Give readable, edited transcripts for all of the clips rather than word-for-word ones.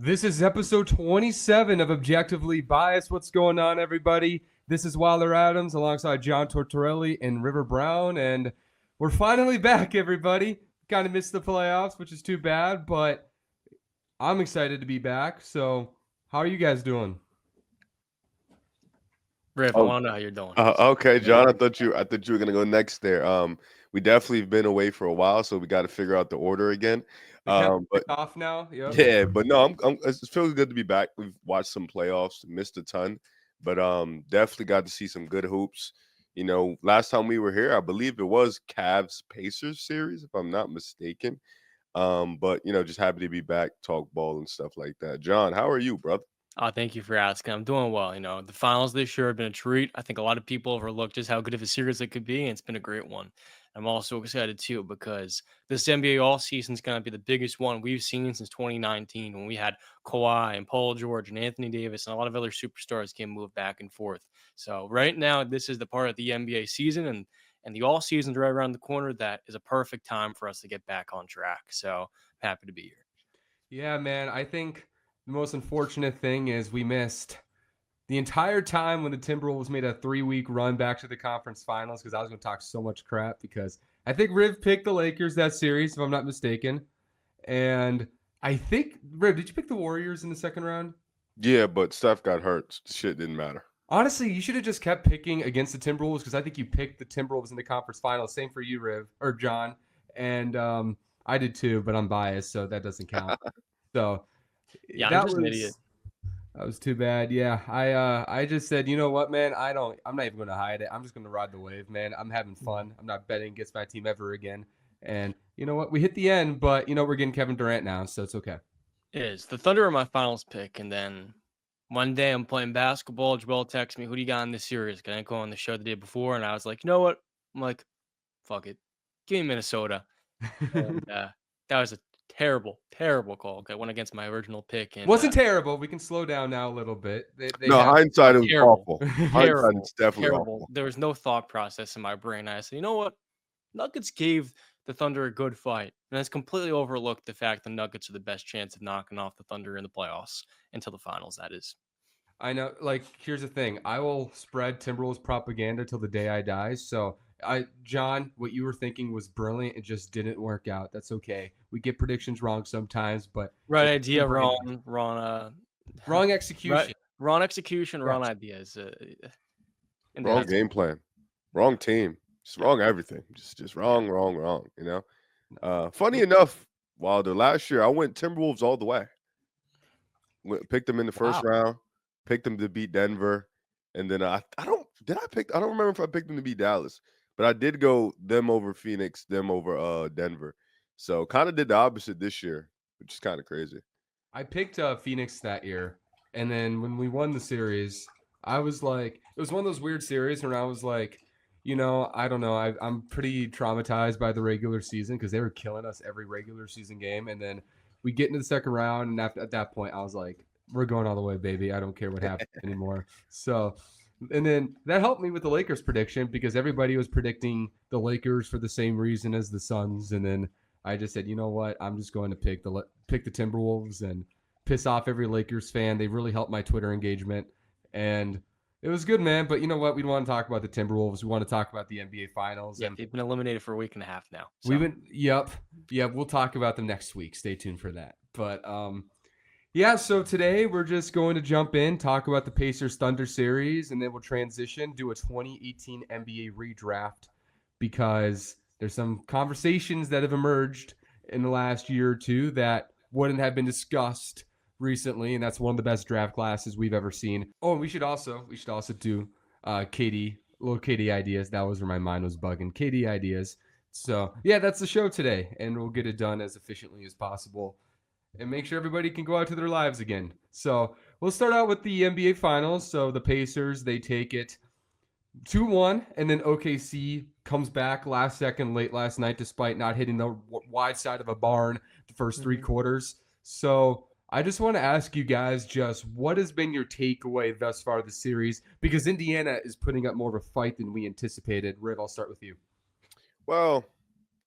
This is episode 27 of Objectively Biased. What's going on, everybody? This is Wilder Adams alongside John Tortorelli and River Brown, and we're finally back, everybody. Kind of missed the playoffs, which is too bad, but I'm excited to be back. So, how are you guys doing? Riff, I Oh, want to know how you're doing. okay, John. I thought you were gonna go next there. We definitely have been away for a while, so we got to figure out the order again. The count But off now. Yep. yeah, but no, it feels good to be back. We've watched some playoffs, missed a ton, but definitely got to see some good hoops. Last time we were here, I believe it was Cavs Pacers series, if I'm not mistaken. But just happy to be back, talk ball and stuff like that. John, how are you, brother? Thank you for asking. I'm doing well. The finals this year have been a treat. I think a lot of people overlook just how good of a series it could be, and it's been a great one. I'm also excited too because this NBA All Season is going to be the biggest one we've seen since 2019, when we had Kawhi and Paul George and Anthony Davis and a lot of other superstars can move back and forth. So right now, this is the part of the NBA season, and the All Season's right around the corner. That is a perfect time for us to get back on track. So happy to be here. Yeah, man. I think the most unfortunate thing is we missed the entire time when the Timberwolves made a 3-week run back to the conference finals, because I was going to talk so much crap because I think Riv picked the Lakers that series, if I'm not mistaken. And I think, Riv, did you pick the Warriors in the second round? Yeah, but Steph got hurt. Shit didn't matter. Honestly, you should have just kept picking against the Timberwolves, because I think you picked the Timberwolves in the conference finals. Same for you, Riv, or John. And I did too, but I'm biased, so that doesn't count. So Yeah, I'm that just an idiot. was too bad. Yeah, I just said, you know what, man, I'm not even going to hide it. I'm just going to ride the wave, man. I'm having fun. I'm not betting against my team ever again. And you know what? We hit the end, but we're getting Kevin Durant now, so it's okay. It is. The Thunder are my finals pick, and then one day I'm playing basketball. Joel texts me, "Who do you got in this series?" Can I go on the show the day before? And I was like, you know what? I'm like, fuck it. Give me Minnesota. And that was a terrible, terrible call. Okay, I went against my original pick, and Wasn't terrible. We can slow down now a little bit. They No, have hindsight, it was terrible, awful. Hindsight, terrible, it's definitely terrible. awful. There was no thought process in my brain. I said, you know what? Nuggets gave the Thunder a good fight, and it's completely overlooked the fact the Nuggets are the best chance of knocking off the Thunder in the playoffs until the finals. That is. I know. Like, here's the thing. I will spread Timberwolves propaganda till the day I die. So, John, what you were thinking was brilliant. It just didn't work out. That's okay. We get predictions wrong sometimes, but Right it's idea, brain. wrong Wrong execution. wrong execution, wrong Correct. ideas. And Wrong that's game plan, wrong team, just wrong everything. Just wrong, wrong, wrong. Funny enough, Wilder, last year I went Timberwolves all the way. Picked them in the first Wow. round, picked them to beat Denver, and then I don't remember if I picked them to beat Dallas, but I did go them over Phoenix, them over Denver. So kind of did the opposite this year, which is kind of crazy. I picked Phoenix that year, and then when we won the series, I was like, it was one of those weird series where I was like, I don't know. I'm pretty traumatized by the regular season because they were killing us every regular season game, and then we get into the second round, and at that point, I was like, we're going all the way, baby. I don't care what happens anymore. So, and then that helped me with the Lakers prediction because everybody was predicting the Lakers for the same reason as the Suns, and then I just said, you know what? I'm just going to pick the Timberwolves and piss off every Lakers fan. They really helped my Twitter engagement, and it was good, man. But you know what? We don't want to talk about the Timberwolves. We want to talk about the NBA Finals. yeah, And they've been eliminated for a week and a half now. So. we've been, yep. We'll talk about them next week. Stay tuned for that. But yeah. So today we're just going to jump in, talk about the Pacers Thunder series, and then we'll transition, do a 2018 NBA redraft because there's some conversations that have emerged in the last year or two that wouldn't have been discussed recently, and that's one of the best draft classes we've ever seen. Oh, and we should also do little KD ideas. That was where my mind was bugging. KD ideas. So yeah, that's the show today, and we'll get it done as efficiently as possible and make sure everybody can go out to their lives again. So we'll start out with the NBA Finals. So the Pacers, they take it 2-1, and then OKC comes back last second late last night despite not hitting the wide side of a barn the first three quarters. So I just want to ask you guys just what has been your takeaway thus far this series? Because Indiana is putting up more of a fight than we anticipated. Riv, I'll start with you. Well,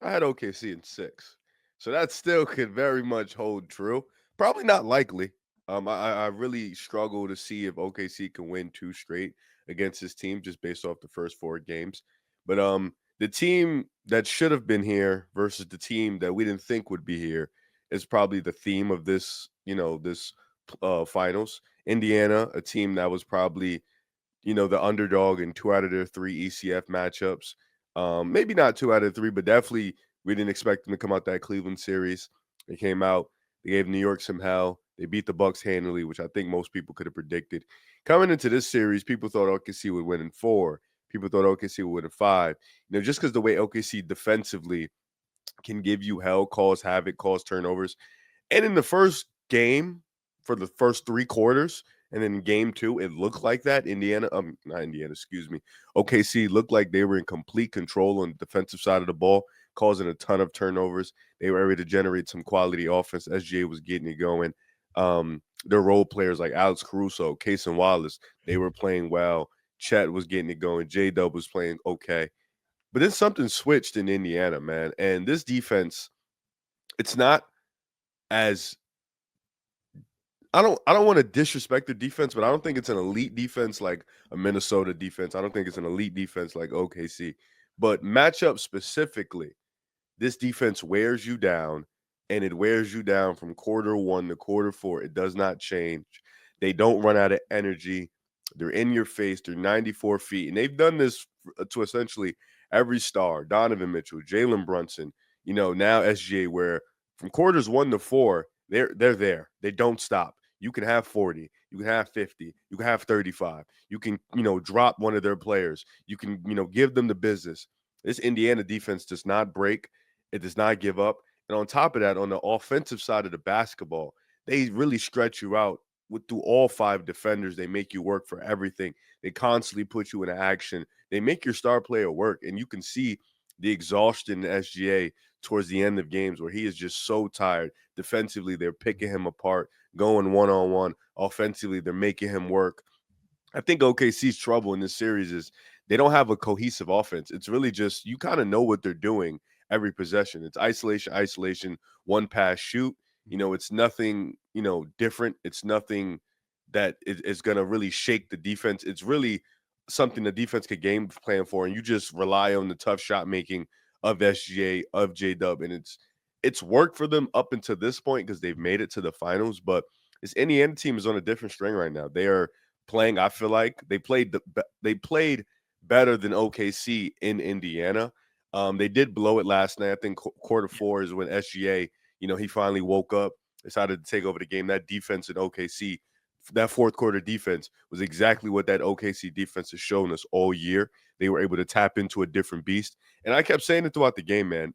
I had OKC in 6, so that still could very much hold true. Probably not likely, I really struggle to see if OKC can win two straight against this team just based off the first four games. But the team that should have been here versus the team that we didn't think would be here is probably the theme of this, this finals. Indiana, a team that was probably the underdog in two out of their three ECF matchups. Maybe not two out of three, but definitely we didn't expect them to come out that Cleveland series. They came out, they gave New York some hell. They beat the Bucks handily, which I think most people could have predicted. Coming into this series, people thought OKC would win in four. People thought OKC would win in five. Just because the way OKC defensively can give you hell, cause havoc, cause turnovers. And in the first game, for the first three quarters, and then in game two, it looked like that. Not Indiana, excuse me. OKC looked like they were in complete control on the defensive side of the ball, causing a ton of turnovers. They were able to generate some quality offense. SGA was getting it going. Their role players like Alex Caruso, Case and Wallace, they were playing well. Chet was getting it going. J-Dub was playing okay. But then something switched in Indiana, man. And this defense, it's not as I don't want to disrespect the defense, but I don't think it's an elite defense like a Minnesota defense. I don't think it's an elite defense like OKC. But matchup specifically, this defense wears you down, and it wears you down from quarter one to quarter four. It does not change. They don't run out of energy. They're in your face. They're 94 feet. And they've done this to essentially every star: Donovan Mitchell, Jalen Brunson, now SGA, where from quarters one to four, they're there. They don't stop. You can have 40, you can have 50, you can have 35. You can, drop one of their players. You can, give them the business. This Indiana defense does not break. It does not give up. And on top of that, on the offensive side of the basketball, they really stretch you out through all five defenders. They make you work for everything. They constantly put you in action. They make your star player work. And you can see the exhaustion in SGA towards the end of games where he is just so tired. Defensively, they're picking him apart, going one-on-one. Offensively, they're making him work. I think OKC's trouble in this series is they don't have a cohesive offense. It's really just you kind of know what they're doing every possession. It's isolation, one pass, shoot. It's nothing, different. It's nothing that is going to really shake the defense. It's really something the defense could game plan for, and you just rely on the tough shot making of SGA, of J Dub, and it's worked for them up until this point because they've made it to the finals. But this Indiana team is on a different string right now. They are playing. I feel like they played better than OKC in Indiana. They did blow it last night. I think quarter four is when SGA, he finally woke up, decided to take over the game. That defense in OKC, that fourth quarter defense was exactly what that OKC defense has shown us all year. They were able to tap into a different beast. And I kept saying it throughout the game, man.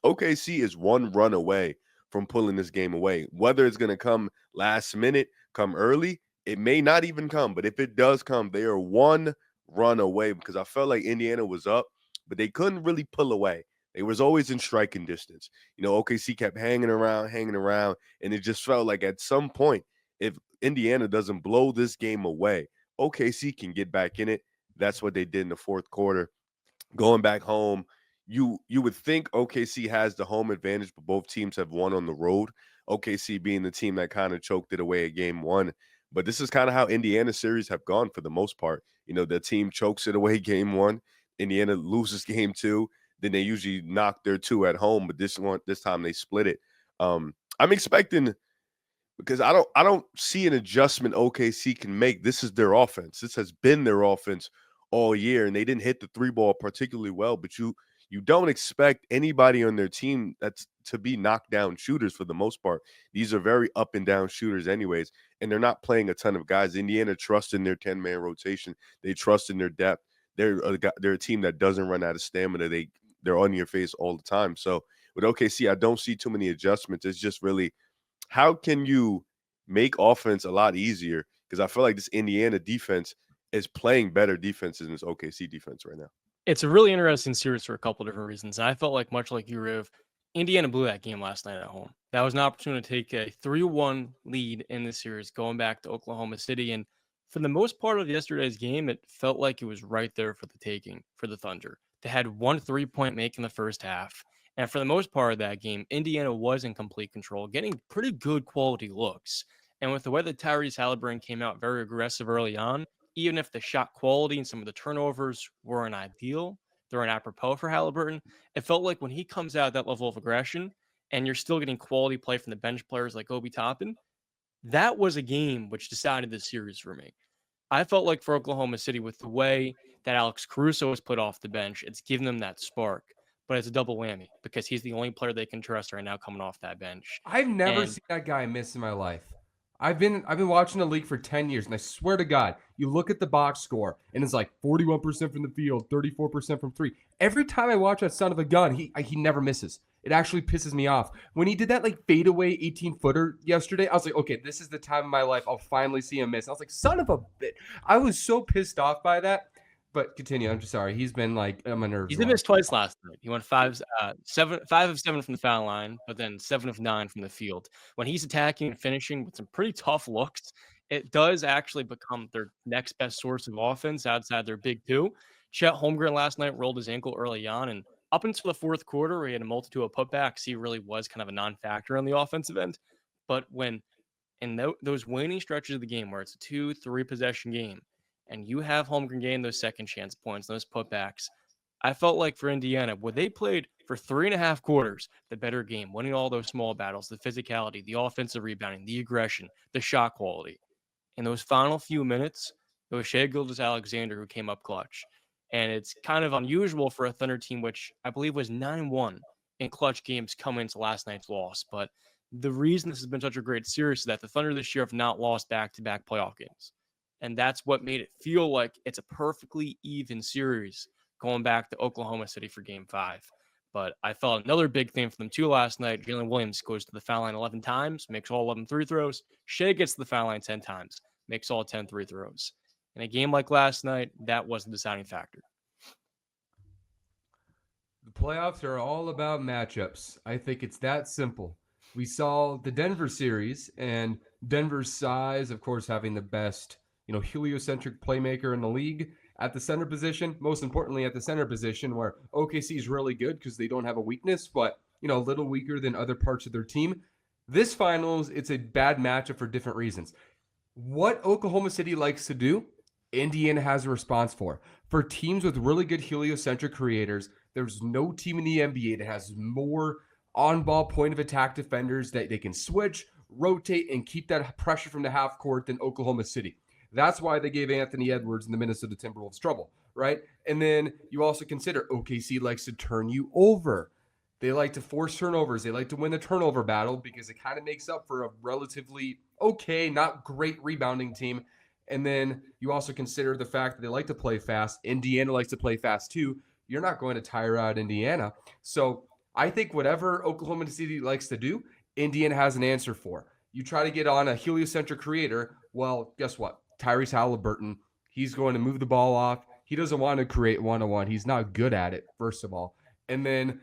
OKC is one run away from pulling this game away. Whether it's going to come last minute, come early, it may not even come. But if it does come, they are one run away because I felt like Indiana was up, but they couldn't really pull away. They was always in striking distance. OKC kept hanging around, and it just felt like at some point, if Indiana doesn't blow this game away, OKC can get back in it. That's what they did in the fourth quarter. Going back home, you would think OKC has the home advantage, but both teams have won on the road. OKC being the team that kind of choked it away at game one. But this is kind of how Indiana series have gone for the most part. The team chokes it away game one. Indiana loses game two. Then they usually knock their two at home, but this time they split it. I'm expecting because I don't see an adjustment OKC can make. This is their offense. This has been their offense all year, and they didn't hit the three ball particularly well. But you don't expect anybody on their team that's to be knockdown shooters for the most part. These are very up and down shooters, anyways, and they're not playing a ton of guys. Indiana trusts in their 10-man rotation. They trust in their depth. They're a team that doesn't run out of stamina. They're on your face all the time. So with OKC, I don't see too many adjustments. It's just really how can you make offense a lot easier? Because I feel like this Indiana defense is playing better defenses than this OKC defense right now. It's a really interesting series for a couple different reasons. I felt like, much like you, Riv, Indiana blew that game last night at home. That was an opportunity to take a 3-1 lead in the series going back to Oklahoma City. And for the most part of yesterday's game, it felt like it was right there for the taking for the Thunder. They had 1 3-point make in the first half. And for the most part of that game, Indiana was in complete control, getting pretty good quality looks. And with the way that Tyrese Halliburton came out very aggressive early on, even if the shot quality and some of the turnovers weren't ideal, they're apropos for Halliburton, it felt like when he comes out at that level of aggression and you're still getting quality play from the bench players like Obi Toppin, that was a game which decided this series for me. I felt like for Oklahoma City, with the way that Alex Caruso was put off the bench, it's given them that spark. But it's a double whammy because he's the only player they can trust right now coming off that bench. I've never And seen that guy miss in my life. I've been watching the league for 10 years, and I swear to God, you look at the box score, and it's like 41% from the field, 34% from three. Every time I watch that son of a gun, he never misses. It actually pisses me off. When he did that like fadeaway 18-footer yesterday, I was like, okay, this is the time of my life. I'll finally see him miss. I was like, son of a bit. I was so pissed off by that. But continue. I'm just sorry. He's been like on my nerves. he a did lot. miss twice last night. He went 5 of 7 from the foul line, but then 7 of 9 from the field. When he's attacking and finishing with some pretty tough looks, it does actually become their next best source of offense outside their big two. Chet Holmgren last night rolled his ankle early on, and up until the fourth quarter, where he had a multitude of putbacks, he really was kind of a non-factor on the offensive end. But when in those waning stretches of the game where it's a 2-3 possession game, and you have Holmgren gain those second chance points, those putbacks, I felt like for Indiana, where they played for 3.5 quarters, the better game, winning all those small battles, the physicality, the offensive rebounding, the aggression, the shot quality. In those final few minutes, it was Shai Gilgeous-Alexander who came up clutch. And it's kind of unusual for a Thunder team, which I believe was 9-1 in clutch games coming into last night's loss. But the reason this has been such a great series is that the Thunder this year have not lost back-to-back playoff games. And that's what made it feel like it's a perfectly even series going back to Oklahoma City for game 5. But I felt another big thing for them too last night. Jalen Williams goes to the foul line 11 times, makes all 11 free throws. Shai gets to the foul line 10 times, makes all 10 free throws. In a game like last night, that was the deciding factor. The playoffs are all about matchups. I think it's that simple. We saw the Denver series, and Denver's size, of course, having the best, heliocentric playmaker in the league at the center position. Most importantly, at the center position, where OKC is really good because they don't have a weakness, but a little weaker than other parts of their team. This finals, it's a bad matchup for different reasons. What Oklahoma City likes to do, Indiana has a response for. For teams with really good heliocentric creators, there's no team in the NBA that has more on-ball point of attack defenders that they can switch, rotate, and keep that pressure from the half court than Oklahoma City. That's why they gave Anthony Edwards and the Minnesota Timberwolves trouble, right? And then you also consider OKC likes to turn you over. They like to force turnovers. They like to win the turnover battle because it kind of makes up for a relatively okay, not great rebounding team. And then you also consider the fact that they like to play fast. Indiana likes to play fast too. You're not going to tire out Indiana. So I think whatever Oklahoma City likes to do, Indiana has an answer for. You try to get on a heliocentric creator, well, guess what? Tyrese Halliburton, he's going to move the ball off. He doesn't want to create one-on-one. He's not good at it, first of all. And then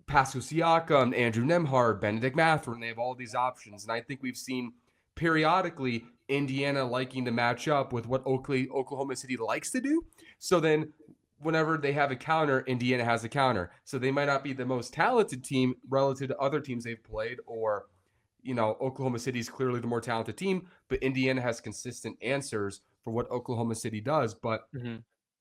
Pascal Siakam, Andrew Nembhard, Benedict Mathurin, they have all these options. And I think we've seen periodically Indiana liking to match up with what Oklahoma City likes to do. So then whenever they have a counter, Indiana has a counter. So they might not be the most talented team relative to other teams they've played, or Oklahoma City is clearly the more talented team, but Indiana has consistent answers for what Oklahoma City does. But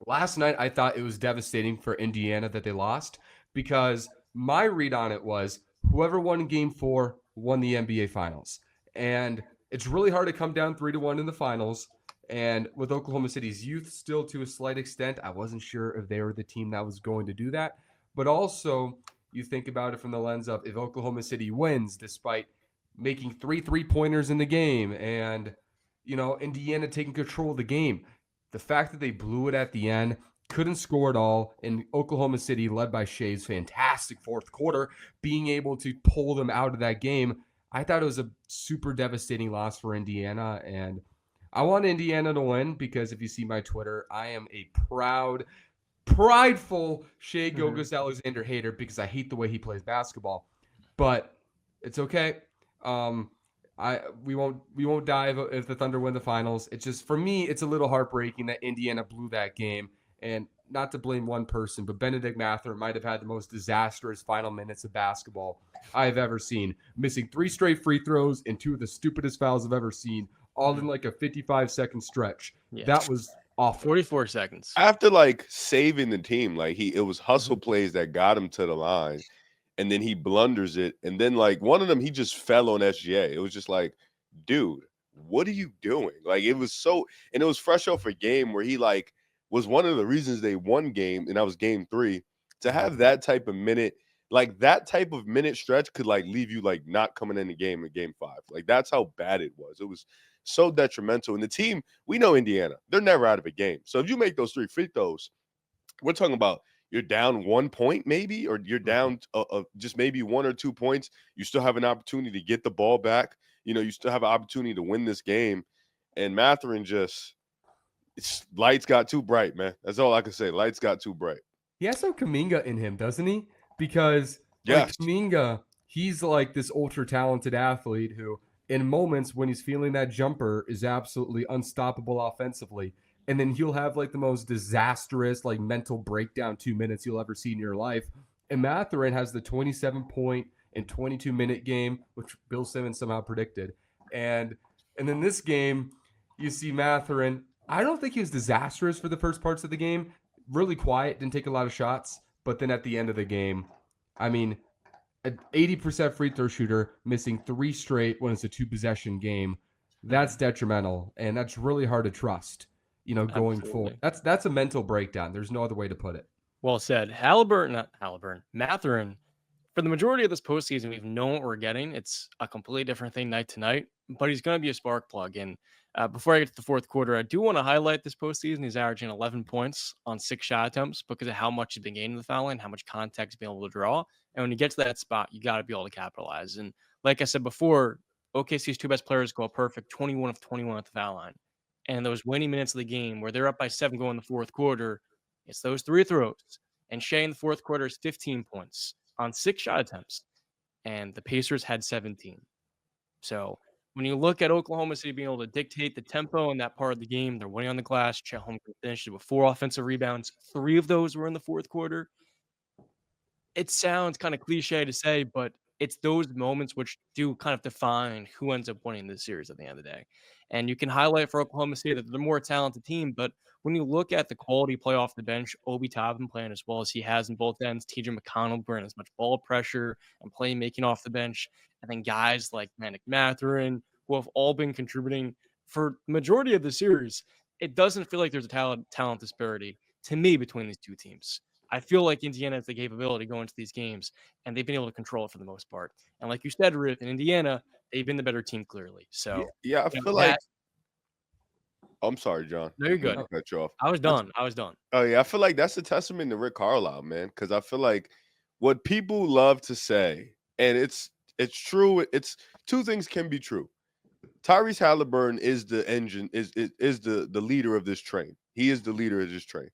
last night, I thought it was devastating for Indiana that they lost, because my read on it was whoever won game 4 won the NBA Finals. And it's really hard to come down 3-1 in the finals. And with Oklahoma City's youth still to a slight extent, I wasn't sure if they were the team that was going to do that. But also, you think about it from the lens of if Oklahoma City wins despite making 3 3-pointers in the game and, Indiana taking control of the game, the fact that they blew it at the end, couldn't score at all, and Oklahoma City, led by Shai's fantastic fourth quarter, being able to pull them out of that game, I thought it was a super devastating loss for Indiana. And I want Indiana to win because if you see my Twitter, I am a prideful Shai Gilgeous-Alexander hater because I hate the way he plays basketball. But it's okay. We won't die if the Thunder win the finals. It's just, for me, it's a little heartbreaking that Indiana blew that game. And not to blame one person, but Benedict Mathurin might have had the most disastrous final minutes of basketball I've ever seen, missing 3 straight free throws and 2 of the stupidest fouls I've ever seen, all in like a 55-second stretch. Yeah. That was awful. 44 seconds. After like saving the team, like it was hustle plays that got him to the line, and then he blunders it, and then like one of them he just fell on SGA. It was just like, dude, what are you doing? Like it was so, and it was fresh off a game where he like was one of the reasons they won game, and that was game 3. To have that type of minute, like that type of minute stretch could like leave you like not coming in the game in game 5. Like that's how bad it was. It was so detrimental. And the team, we know Indiana, they're never out of a game. So if you make those 3 free throws, we're talking about you're down 1 point maybe, or you're down just maybe 1 or 2 points. You still have an opportunity to get the ball back. You still have an opportunity to win this game. And Mathurin lights got too bright, man. That's all I can say. Lights got too bright. He has some Kuminga in him, doesn't he? Because Yes. Kuminga, he's like this ultra talented athlete who, in moments when he's feeling that jumper, is absolutely unstoppable offensively. And then he'll have like the most disastrous like mental breakdown 2 minutes you'll ever see in your life. And Mathurin has the 27-point and 22-minute game, which Bill Simmons somehow predicted. And then this game, you see Mathurin. I don't think he was disastrous for the first parts of the game. Really quiet, didn't take a lot of shots. But then at the end of the game, I mean, an 80% free throw shooter missing 3 straight when it's a 2-possession game. That's detrimental, and that's really hard to trust, going Absolutely. forward. That's a mental breakdown. There's no other way to put it. Well said. Mathurin, for the majority of this postseason, we've known what we're getting. It's a completely different thing night to night, but he's going to be a spark plug. And before I get to the fourth quarter, I do want to highlight this postseason. He's averaging 11 points on 6 shot attempts because of how much he's been gaining the foul line, how much contact he's been able to draw. And when you get to that spot, you got to be able to capitalize. And like I said before, OKC's 2 best players go perfect, 21 of 21 at the foul line. And those winning minutes of the game where they're up by 7 going in the fourth quarter, it's those 3 throws. And Shai in the fourth quarter is 15 points on 6 shot attempts. And the Pacers had 17. So when you look at Oklahoma City being able to dictate the tempo in that part of the game, they're winning on the glass. Chet Holmgren finished it with 4 offensive rebounds. 3 of those were in the fourth quarter. It sounds kind of cliche to say, but it's those moments which do kind of define who ends up winning this series at the end of the day. And you can highlight for Oklahoma City that they're a more talented team, but when you look at the quality play off the bench, Obi Toppin playing as well as he has in both ends, TJ McConnell bringing as much ball pressure and playmaking off the bench, and then guys like Benedict Mathurin, who have all been contributing for the majority of the series, it doesn't feel like there's a talent disparity to me between these 2 teams. I feel like Indiana has the capability to go into these games, and they've been able to control it for the most part. And like you said, Riff, in Indiana, they've been the better team clearly. So Yeah, I feel like. I'm sorry, John. No, you're good. Cut you off. I was done. Oh yeah, I feel like that's a testament to Rick Carlisle, man. Because I feel like what people love to say, and it's true. It's 2 things can be true. Tyrese Halliburton is the engine, is the leader of this train. He is the leader of this train.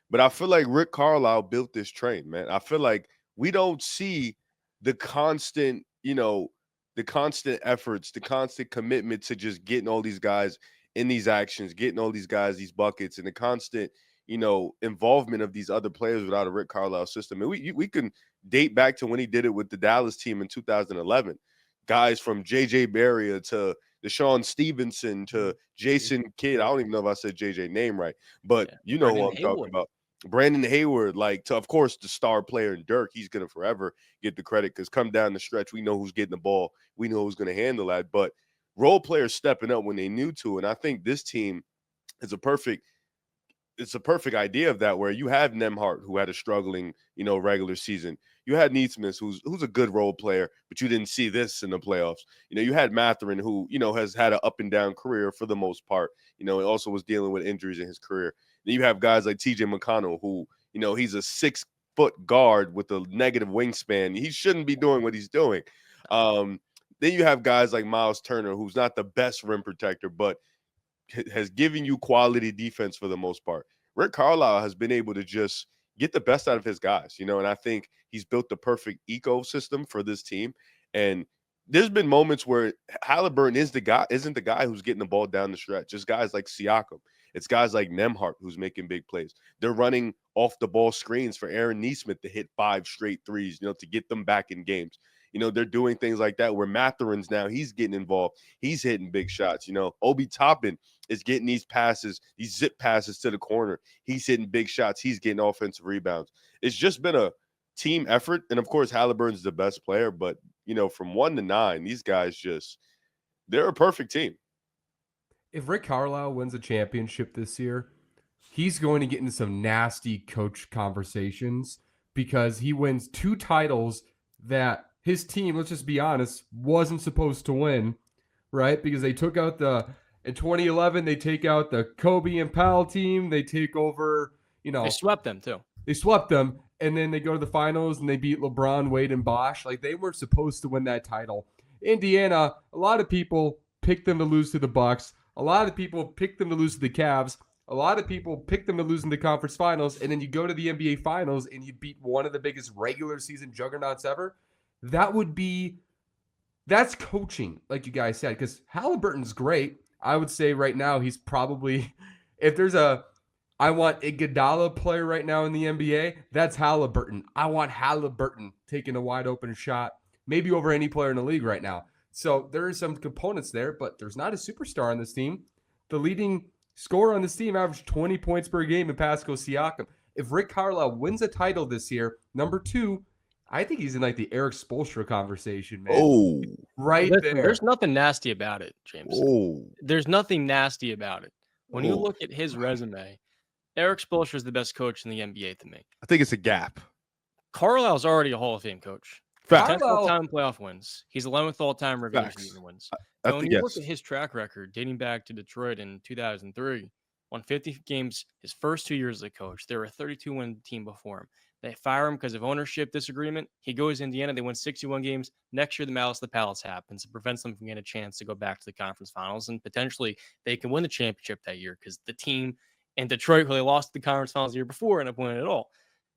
But I feel like Rick Carlisle built this train, man. I feel like we don't see the constant, the constant efforts, the constant commitment to just getting all these guys in these actions, getting all these guys these buckets, and the constant, involvement of these other players without a Rick Carlisle system. And we can date back to when he did it with the Dallas team in 2011. Guys from J.J. Barrier to Deshaun Stevenson to Jason Kidd. I don't even know if I said JJ name right, but you know who I'm talking about. Brandon Hayward, of course, the star player in Dirk. He's going to forever get the credit because come down the stretch, we know who's getting the ball. We know who's going to handle that. But role players stepping up when they knew to. And I think this team is a perfect idea of that, where you have Nembhard, who had a struggling, regular season. You had Neesmith, who's a good role player, but you didn't see this in the playoffs. You had Mathurin, who, has had an up and down career for the most part. He also was dealing with injuries in his career. Then you have guys like TJ McConnell, who, he's a 6-foot guard with a negative wingspan. He shouldn't be doing what he's doing. Then you have guys like Miles Turner, who's not the best rim protector, but has given you quality defense for the most part. Rick Carlisle has been able to just get the best out of his guys, and I think he's built the perfect ecosystem for this team. And there's been moments where Halliburton isn't the guy who's getting the ball down the stretch. Just guys like Siakam. It's guys like Nemhart who's making big plays. They're running off the ball screens for Aaron Nesmith to hit 5 straight threes, to get them back in games. They're doing things like that where Matherin's now, he's getting involved. He's hitting big shots. Obi Toppin is getting these passes, these zip passes to the corner. He's hitting big shots. He's getting offensive rebounds. It's just been a team effort. And of course, Halliburton's the best player. But, from 1 to 9, these guys they're a perfect team. If Rick Carlisle wins a championship this year, he's going to get into some nasty coach conversations because he wins 2 titles that his team, let's just be honest, wasn't supposed to win, right? Because they took out in 2011, they take out the Kobe and Powell team. They take over, They swept them too. They swept them, and then they go to the finals and they beat LeBron, Wade, and Bosh. Like, they weren't supposed to win that title. Indiana, a lot of people picked them to lose to the Bucks. A lot of people picked them to lose to the Cavs. A lot of people picked them to lose in the conference finals, and then you go to the NBA finals and you beat one of the biggest regular season juggernauts ever. That's coaching, like you guys said, because Halliburton's great. I would say right now he's probably, if there's I want Iguodala player right now in the NBA, that's Halliburton. I want Halliburton taking a wide open shot, maybe over any player in the league right now. So there are some components there, but there's not a superstar on this team. The leading scorer on this team averaged 20 points per game in Pascal Siakam. If Rick Carlisle wins a title this year, number 2, I think he's in like the Eric Spoelstra conversation, man. Oh, right Listen, there. There's nothing nasty about it, James. oh, There's nothing nasty about it. When you Oh. look at his resume, Eric Spoelstra is the best coach in the NBA to me. I think it's a gap. Carlisle's already a Hall of Fame coach. Fact. 10th all-time playoff wins. He's 11th all-time regulation season wins. I And when think you yes. look at his track record dating back to Detroit in 2003, won 50 games his first 2 years as a coach. They were a 32-win team before him. They fire him because of ownership disagreement. He goes to Indiana. They win 61 games. Next year, the Malice of the Palace happens. It prevents them from getting a chance to go back to the conference finals, and potentially they can win the championship that year because the team in Detroit, who they lost the conference finals the year before, ended up winning it all.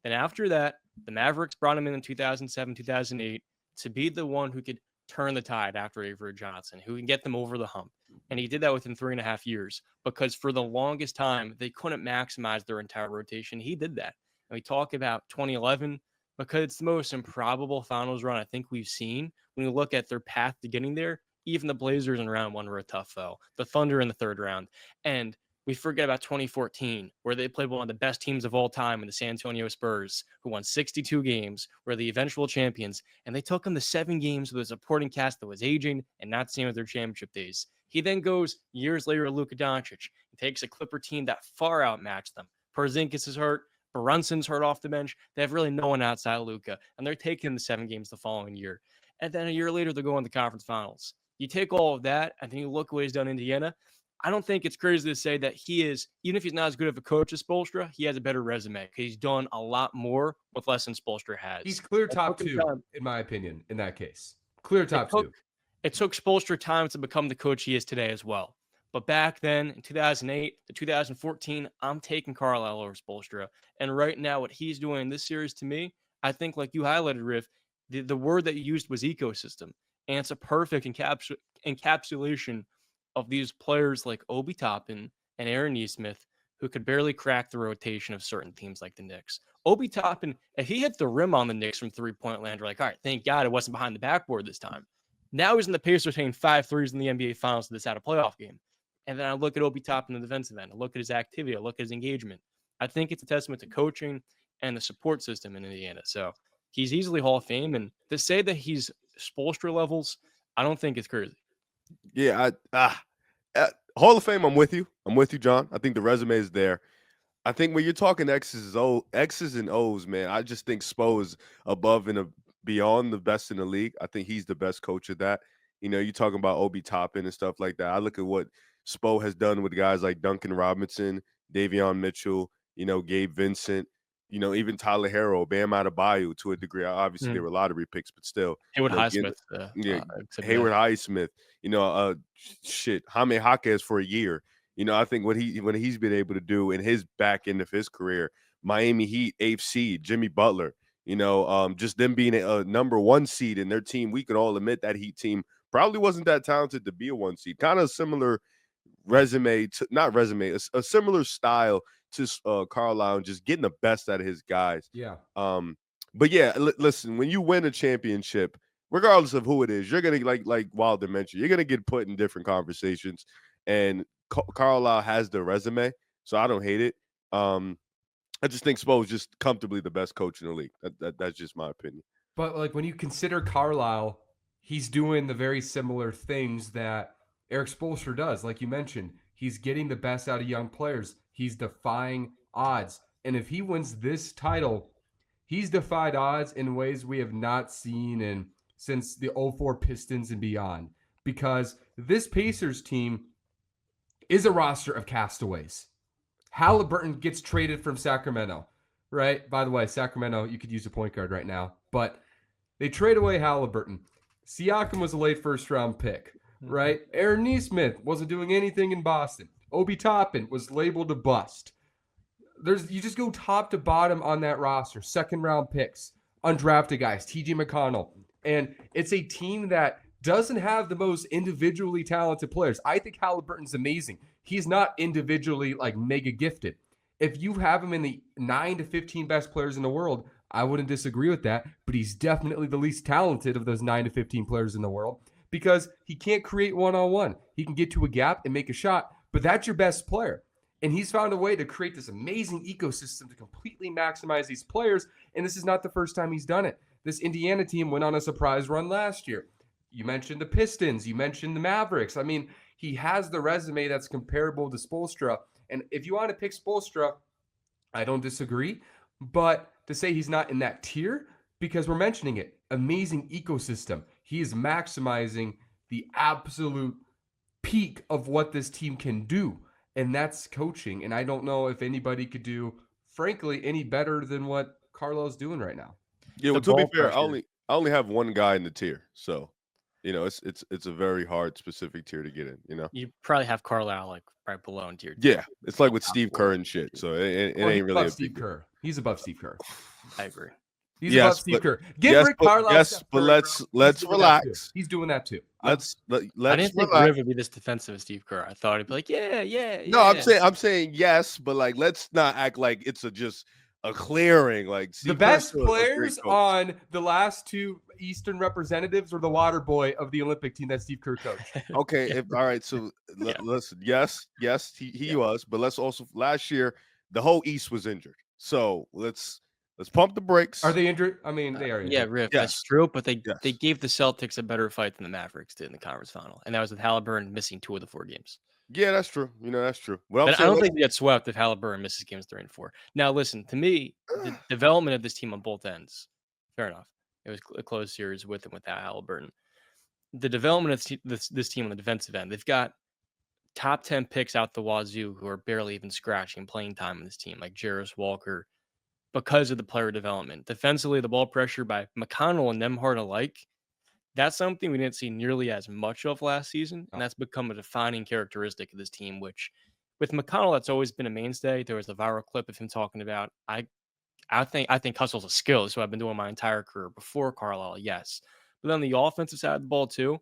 And after that, the Mavericks brought him in 2007, 2008 to be the one who could turn the tide after Avery Johnson, who can get them over the hump. And he did that within 3.5 years because for the longest time, they couldn't maximize their entire rotation. He did that. And we talk about 2011 because it's the most improbable finals run I think we've seen. When you look at their path to getting there, even the Blazers in round 1 were a tough foe. The Thunder in the 3rd round. And we forget about 2014, where they played one of the best teams of all time in the San Antonio Spurs, who won 62 games, were the eventual champions, and they took them to 7 games with a supporting cast that was aging and not seeing with their championship days. He then goes years later to Luka Doncic and takes a Clipper team that far outmatched them. Porzingis is hurt. Brunson's hurt off the bench. They have really no one outside Luka, and they're taking the 7 games the following year. And then a year later, they're going to the conference finals. You take all of that, and then you look what he's done in Indiana. I don't think it's crazy to say that he is, even if he's not as good of a coach as Spoelstra, he has a better resume because he's done a lot more with less than Spoelstra has. He's clear top 2, in my opinion, in that case. Clear top 2. It took Spoelstra time to become the coach he is today as well. But back then, in 2008 to 2014, I'm taking Carlisle over Spoelstra. And right now, what he's doing in this series to me, I think like you highlighted, Riff, the word that you used was ecosystem. And it's a perfect encapsulation of these players like Obi Toppin and Aaron Nesmith, who could barely crack the rotation of certain teams like the Knicks. Obi Toppin, if he hit the rim on the Knicks from three-point land, you're like, all right, thank God it wasn't behind the backboard this time. Now he's in the Pacers hitting 5 threes in the NBA Finals to this out of playoff game. And then I look at Obi Toppin in the defensive end. I look at his activity. I look at his engagement. I think it's a testament to coaching and the support system in Indiana. So he's easily Hall of Fame. And to say that he's Spoelstra levels, I don't think it's crazy. Yeah, Hall of Fame, I'm with you. I'm with you, John. I think the resume is there. I think when you're talking X's and O's, man, I just think Spo is above and beyond the best in the league. I think he's the best coach of that. You're talking about Obi Toppin and stuff like that. I look at what Spo has done with guys like Duncan Robinson, Davion Mitchell, Gabe Vincent, even Tyler Herro, Bam Adebayo to a degree. Obviously, there were lottery picks, but still. Hayward Highsmith. Hayward Highsmith. Jaime Jaquez for a year. I think what he's been able to do in his back end of his career, Miami Heat, 8th seed, Jimmy Butler, just them being a number 1 seed in their team. We can all admit that Heat team probably wasn't that talented to be a 1 seed. Kind of similar a similar style to Carlisle, and just getting the best out of his guys. Yeah. But yeah, listen, when you win a championship, regardless of who it is, you're gonna like Wilder mentioned, you're gonna get put in different conversations, and Carlisle has the resume, so I don't hate it. I just think Spo is just comfortably the best coach in the league. That's just my opinion. But like when you consider Carlisle, he's doing the very similar things that Eric Spoelstra does. Like you mentioned, he's getting the best out of young players. He's defying odds. And if he wins this title, he's defied odds in ways we have not seen since the '04 Pistons and beyond. Because this Pacers team is a roster of castaways. Halliburton gets traded from Sacramento, right? By the way, Sacramento, you could use a point guard right now, but they trade away Halliburton. Siakam was a late first-round pick, right? Aaron Nesmith wasn't doing anything in Boston. Obi Toppin was labeled a bust. You just go top to bottom on that roster. Second-round picks, undrafted guys, T.J. McConnell. And it's a team that doesn't have the most individually talented players. I think Halliburton's amazing. He's not individually like mega gifted. If you have him in the 9 to 15 best players in the world, I wouldn't disagree with that, but he's definitely the least talented of those 9 to 15 players in the world because he can't create one-on-one. He can get to a gap and make a shot, but that's your best player. And he's found a way to create this amazing ecosystem to completely maximize these players, and this is not the first time he's done it. This Indiana team went on a surprise run last year. You mentioned the Pistons. You mentioned the Mavericks. I mean, he has the resume that's comparable to Spoelstra. And if you want to pick Spoelstra, I don't disagree. But to say he's not in that tier, because we're mentioning it, amazing ecosystem. He is maximizing the absolute peak of what this team can do. And that's coaching. And I don't know if anybody could do, frankly, any better than what Carlo's doing right now. Yeah, well, The to be ball fair, pressure. I only have one guy in the tier, so it's a very hard specific tier to get in. You probably have Carlisle like right below in tier 2. Yeah, it's like with Top Steve 4. Kerr and shit. So it Well, he's ain't really above a Steve big deal. Kerr. He's above Steve Kerr. I agree. He's above Yes, Steve but Kerr. Give Rick Carlisle Steph Curry, let's bro. He's doing that too. relax. He's doing that too. Let's I didn't think relax. Riv would be this defensive of Steve Kerr. I thought he'd be like, yeah. No, I'm saying yes, but like let's not act like it's just a clearing. Like The Steve best Kerr's still a great players coach. on the last two Eastern representatives were the water boy of the Olympic team that Steve Kerr coached. Okay, all right. So Yeah. listen, yes, he was, but let's also last year the whole East was injured. So let's pump the brakes. Are they injured? I mean, they are injured. Yeah, Riv, Yes. that's true, but they Yes. gave the Celtics a better fight than the Mavericks did in the conference final, and that was with Halliburton missing 2 of the 4 games. Yeah, that's true. That's true. Well, I'm But I saying don't think they get swept if Halliburton misses games 3 and 4. Now, listen, to me, the development of this team on both ends, fair enough. It was a close series with and without Halliburton. The development of this team on the defensive end, they've got top 10 picks out the wazoo who are barely even scratching playing time in this team, like Jarris Walker, because of the player development. Defensively, the ball pressure by McConnell and Nembhard alike, that's something we didn't see nearly as much of last season, and that's become a defining characteristic of this team, which with McConnell, that's always been a mainstay. There was a viral clip of him talking about, I think hustle's a skill. That's what I've been doing my entire career before Carlisle, yes. But on the offensive side of the ball, too,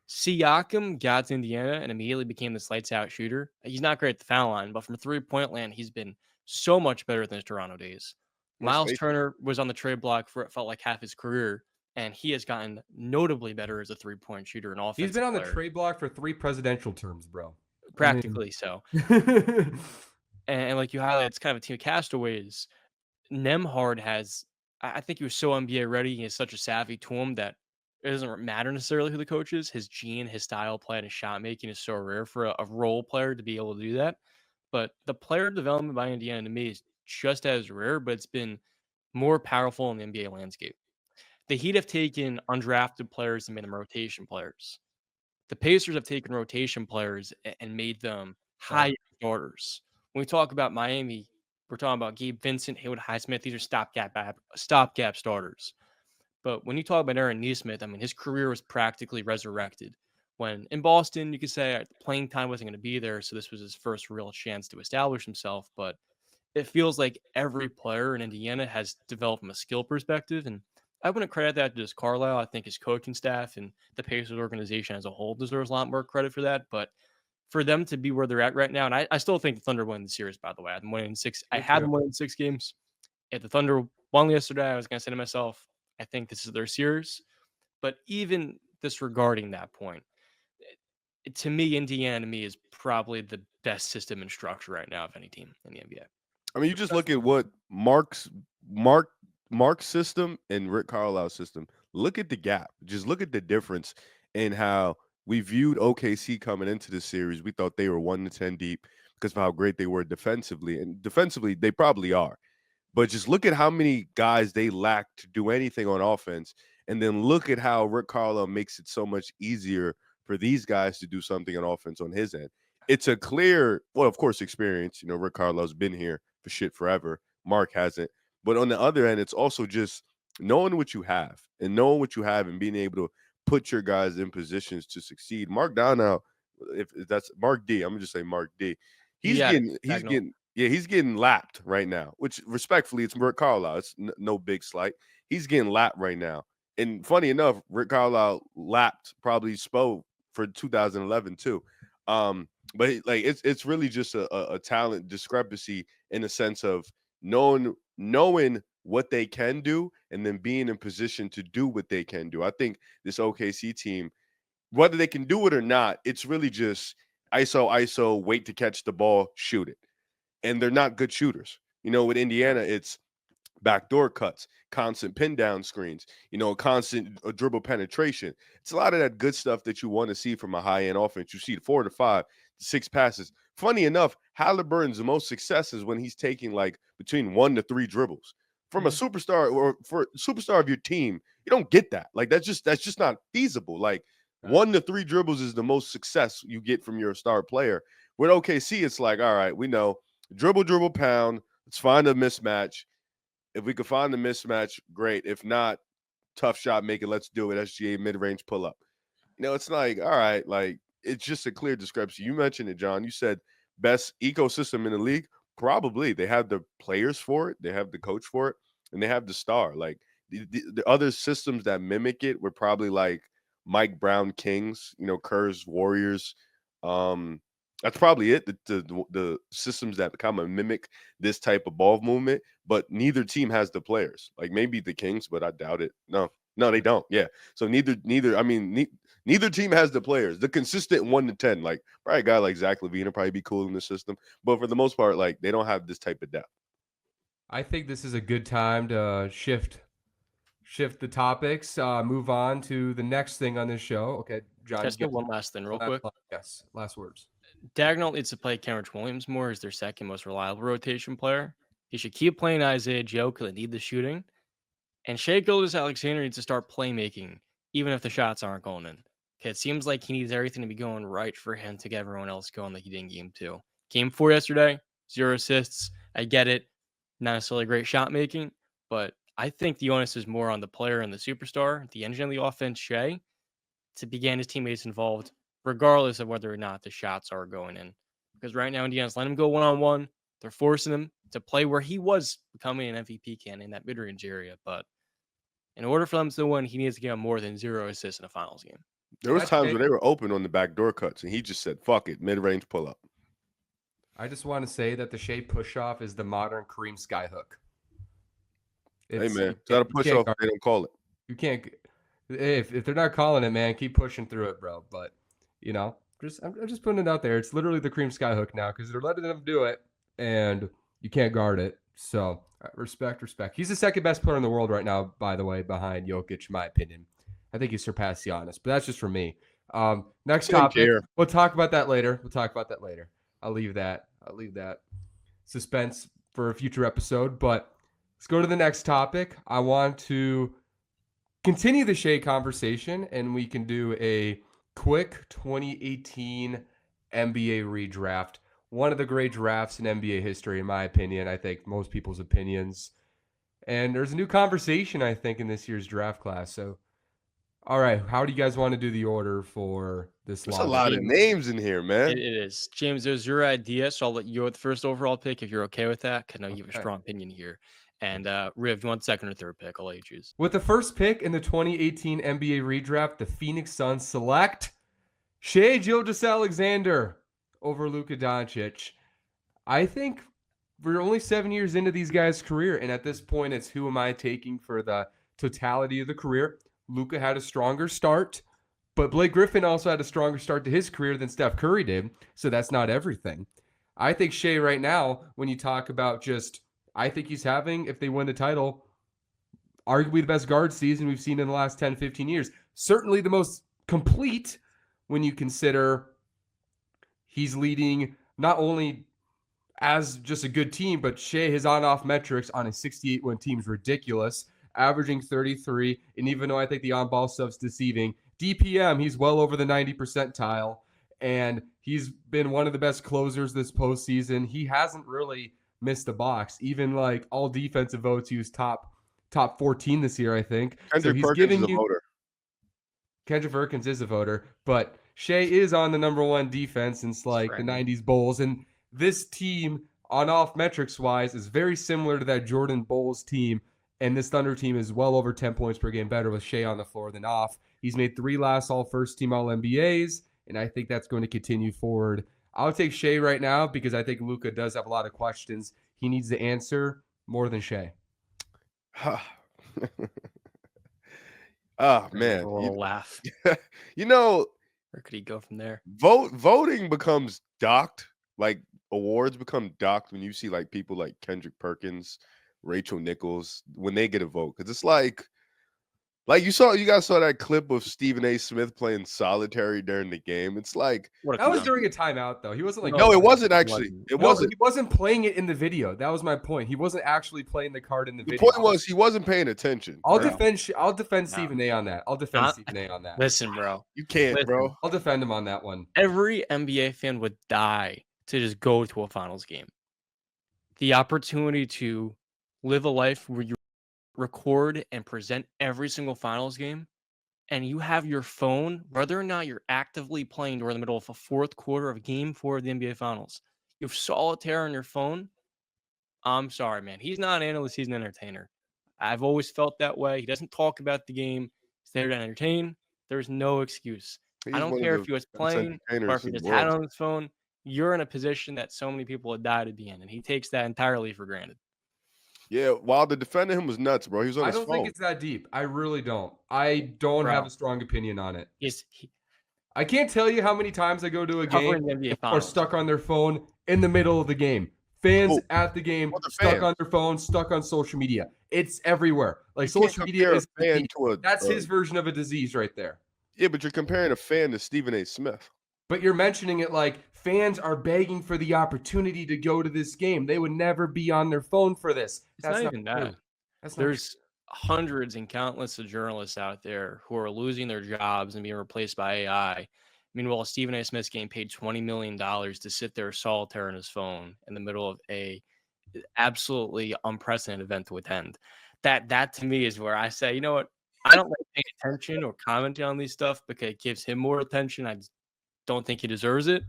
Siakam got to Indiana and immediately became this lights out shooter. He's not great at the foul line, but from 3-point land, he's been so much better than his Toronto days. Miles Turner was on the trade block for it felt like half his career, and he has gotten notably better as a 3-point shooter and offensive He's been on the player. trade block for 3 presidential terms, bro. Practically so. And like you highlighted, it's kind of a team of castaways. Nembhard has, I think he was so NBA ready. He has such a savvy to him that it doesn't matter necessarily who the coach is. His gene, his style play, and his shot making is so rare for a role player to be able to do that. But the player development by Indiana to me is just as rare, but it's been more powerful in the NBA landscape. The Heat have taken undrafted players and made them rotation players. The Pacers have taken rotation players and made them high starters. When we talk about Miami, we're talking about Gabe Vincent, Haywood Highsmith. These are stopgap starters. But when you talk about Aaron Nesmith, I mean, his career was practically resurrected. When in Boston, you could say playing time wasn't going to be there, so this was his first real chance to establish himself. But it feels like every player in Indiana has developed from a skill perspective, and I wouldn't credit that to just Carlisle. I think his coaching staff and the Pacers organization as a whole deserves a lot more credit for that. But for them to be where they're at right now, and I still think the Thunder win the series, by the way. I had them winning 6. I Me had too. them winning 6 games. If the Thunder won yesterday, I was going to say to myself, I think this is their series. But even disregarding that point, to me, Indiana to me is probably the best system and structure right now of any team in the NBA. I mean, you just look at what Mark's system and Rick Carlisle's system. Look at the gap. Just look at the difference in how we viewed OKC coming into the series. We thought they were 1-10 deep because of how great they were defensively, and defensively they probably are. But just look at how many guys they lack to do anything on offense. And then look at how Rick Carlisle makes it so much easier for these guys to do something on offense on his end. It's a clear, well, of course, experience. You know, Rick Carlisle's been here for shit forever. Mark hasn't. But on the other end, it's also just knowing what you have and being able to put your guys in positions to succeed. Mark Downell, if that's Mark D, I'm gonna just say Mark D. He's getting lapped right now, which respectfully, it's Rick Carlisle. It's no big slight. He's getting lapped right now. And funny enough, Rick Carlisle lapped probably Spo for 2011 too. But it's really just a talent discrepancy in the sense of knowing what they can do and then being in position to do what they can do. I think this OKC team, whether they can do it or not, it's really just ISO, wait to catch the ball, shoot it. And they're not good shooters. You know, with Indiana, it's backdoor cuts, constant pin down screens, constant dribble penetration. It's a lot of that good stuff that you want to see from a high end offense. You see 4 to 5, 6 passes. Funny enough, Halliburton's the most success is when he's taking like between 1 to 3 dribbles. From a superstar or for a superstar of your team, you don't get that. Like that's just not feasible. Like 1 to 3 dribbles is the most success you get from your star player. With OKC, it's like, all right, we know dribble, pound. Let's find a mismatch. If we could find the mismatch, great. If not, tough shot, make it. Let's do it. SGA mid-range pull up. It's like, all right, like it's just a clear discrepancy. You mentioned it, John. You said best ecosystem in the league. Probably they have the players for it, they have the coach for it, and they have the star. Like the other systems that mimic it were probably like Mike Brown Kings, Kerr's Warriors. That's probably it. The systems that kind of mimic this type of ball movement, but neither team has the players. Like maybe the Kings, but I doubt it. No, they don't. Yeah. So neither team has the players. The consistent 1 to 10, like probably a guy like Zach LaVine will probably be cool in the system, but for the most part, like they don't have this type of depth. I think this is a good time to shift the topics. Move on to the next thing on this show. Okay, John. Just get one last thing real quick. Yes, last words. Dagnall needs to play Kenrich Williams more as their second most reliable rotation player. He should keep playing Isaiah Joe because they need the shooting. And Shai Gilgeous-Alexander needs to start playmaking, even if the shots aren't going in. Okay, it seems like he needs everything to be going right for him to get everyone else going like he did in Game 2. Game 4 yesterday, 0 assists. I get it. Not necessarily great shot making, but I think the onus is more on the player and the superstar, the engine of the offense, Shai, to begin his teammates involved, regardless of whether or not the shots are going in. Because right now, Indiana's letting him go one-on-one. They're forcing him to play where he was becoming an MVP candidate in that mid-range area. But in order for them to win, he needs to get more than 0 assists in a finals game. There was times where they were open on the backdoor cuts, and he just said, fuck it, mid-range pull up. I just want to say that the Shai push-off is the modern Kareem skyhook. Hey, man, it's not a push-off. They don't call it. You can't – if they're not calling it, man, keep pushing through it, bro. But, I'm just putting it out there. It's literally the Kareem skyhook now because they're letting them do it, and you can't guard it. So, respect. He's the second best player in the world right now, by the way, behind Jokic, in my opinion. I think he surpassed Giannis, but that's just for me. Next topic. We'll talk about that later. I'll leave that suspense for a future episode. But let's go to the next topic. I want to continue the Shai conversation, and we can do a quick 2018 NBA redraft. One of the great drafts in NBA history, in my opinion. I think most people's opinions. And there's a new conversation, I think, in this year's draft class. So, all right, how do you guys want to do the order for this? There's a lot of names in here, man. It is. James, it was your idea, so I'll let you go with the first overall pick if you're okay with that, because I know you have a strong opinion here. And Riv, you want second or third pick? I'll let you choose. With the first pick in the 2018 NBA redraft, the Phoenix Suns select Shai Gilgeous-Alexander over Luka Doncic. I think we're only 7 years into these guys' career, and at this point, it's who am I taking for the totality of the career. Luka had a stronger start, but Blake Griffin also had a stronger start to his career than Steph Curry did, so that's not everything. I think Shai right now, when you talk about just, I think he's having, if they win the title, arguably the best guard season we've seen in the last 10, 15 years. Certainly the most complete when you consider he's leading not only as just a good team, but Shai, his on-off metrics on a 68-win team is ridiculous, averaging 33. And even though I think the on-ball stuff's deceiving, DPM, he's well over the 90 percentile, and he's been one of the best closers this postseason. He hasn't really missed a box. Even like all defensive votes, he was top 14 this year, I think. So Kendrick he's Perkins giving is a you voter. Kendrick Perkins is a voter, but Shai is on the number one defense since like the 90s Bulls. And this team, on off metrics wise, is very similar to that Jordan Bulls team. And this Thunder team is well over 10 points per game better with Shai on the floor than off. He's made 3 last all first team All NBAs, and I think that's going to continue forward. I'll take Shai right now because I think Luka does have a lot of questions he needs to answer more than Shai. Oh A man, little laugh. you know, Where could he go from there? voting becomes docked. Like awards become docked when you see like people like Kendrick Perkins, Rachel Nichols when they get a vote because it's like you guys saw that clip of Stephen A. Smith playing solitary during the game. It's like That was during a timeout, though. He wasn't like no, it wasn't actually. It No, wasn't. he wasn't playing it in the video. That was my point. He wasn't actually playing the card in the The video. point was he wasn't paying attention. I'll bro. defend No. Stephen A on that. I'll defend Not- Stephen A on that. Listen, bro. You can't, Listen. bro. I'll defend him on that one. Every NBA fan would die to just go to a finals game. The opportunity to live a life where you record and present every single finals game, and you have your phone, whether or not you're actively playing during the middle of a fourth quarter of game 4 of the NBA Finals, you have solitaire on your phone. I'm sorry, man. He's not an analyst. He's an entertainer. I've always felt that way. He doesn't talk about the game. He's there to entertain. There's no excuse. He's I don't one of care the if he was best playing or entertainers if he in the just had it world. on his phone. You're in a position that so many people would die to be in, and he takes that entirely for granted. Yeah, while the defending him was nuts, bro. He was on I his don't phone. think it's that deep. I really don't. I don't Bro. have a strong opinion on it. He's I can't tell you how many times I go to a game covering the NBA or Finals. stuck on their phone in the middle of the game. Fans Oh, at the game, well, the stuck fans. on their phone, stuck on social media. It's everywhere. Like You can't social media compare is a fan to a. that's his version of a disease right there. Yeah, but you're comparing a fan to Stephen A. Smith. But you're mentioning it like fans are begging for the opportunity to go to this game. They would never be on their phone for this. It's not even true. that. That's not There's hundreds and countless of journalists out there who are losing their jobs and being replaced by AI. Meanwhile, Stephen A. Smith's getting paid $20 million to sit there solitaire on his phone in the middle of a absolutely unprecedented event to attend. That to me is where I say, you know what? I don't like paying attention or commenting on these stuff because it gives him more attention. I just don't think he deserves it.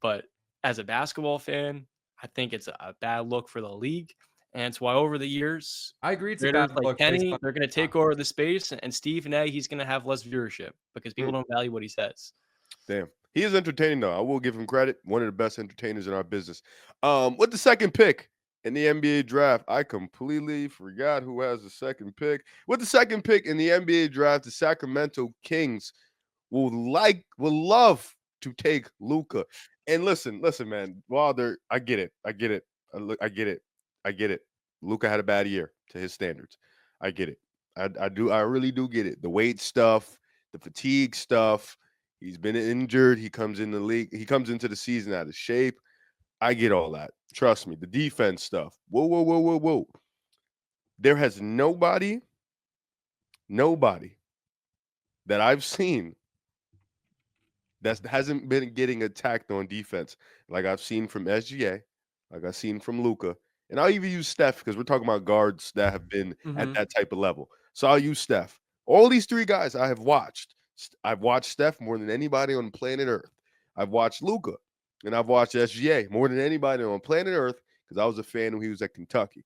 But as a basketball fan, I think it's a bad look for the league. And it's why over the years, I agree it's a creators bad like look based Kenny, on- they're going to take over the space, and Stephen A, he's going to have less viewership because people don't value what he says. Damn. He is entertaining, though. I will give him credit. One of the best entertainers in our business. With the second pick in the NBA draft, I completely forgot who has the second pick. With the second pick in the NBA draft, the Sacramento Kings will love to take Luka. And listen, man. Wilder, I get it. I get it. Luka had a bad year to his standards. I get it. I do. I really do get it. The weight stuff, the fatigue stuff. He's been injured. He comes in the league. He comes into the season out of shape. I get all that. Trust me. The defense stuff. Whoa. There has nobody that I've seen that hasn't been getting attacked on defense like I've seen from SGA, like I've seen from Luka. And I'll even use Steph because we're talking about guards that have been at that type of level. So I'll use Steph. All these 3 guys I have watched. I've watched Steph more than anybody on planet Earth. I've watched Luka, and I've watched SGA more than anybody on planet Earth because I was a fan when he was at Kentucky.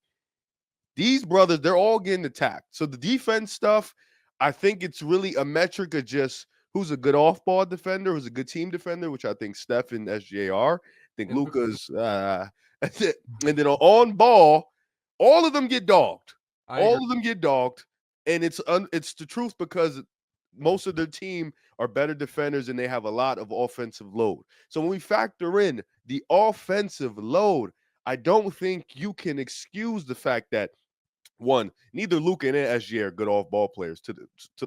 These brothers, they're all getting attacked. So the defense stuff, I think it's really a metric of just who's a good off-ball defender, who's a good team defender, which I think Steph and SGA are. I think And Luka- Luka's that's it. And then on ball, all of them get dogged. I All agree. of them get dogged, and it's the truth because most of their team are better defenders and they have a lot of offensive load. So when we factor in the offensive load, I don't think you can excuse the fact that one, neither Luka and SGA are good off ball players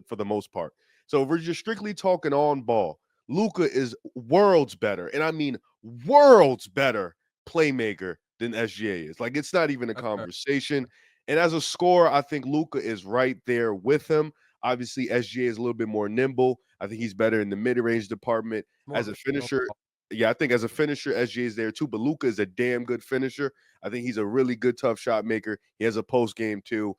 for the most part. So if we're just strictly talking on ball, Luka is worlds better, and I mean worlds better playmaker than SGA is. Like it's not even a That's fair. conversation. And as a scorer, I think Luka is right there with him. Obviously, SGA is a little bit more nimble. I think he's better in the mid-range department. More As of a finisher, yeah, I think as a finisher, SGA is there too. But Luka is a damn good finisher. I think he's a really good tough shot maker. He has a post game too.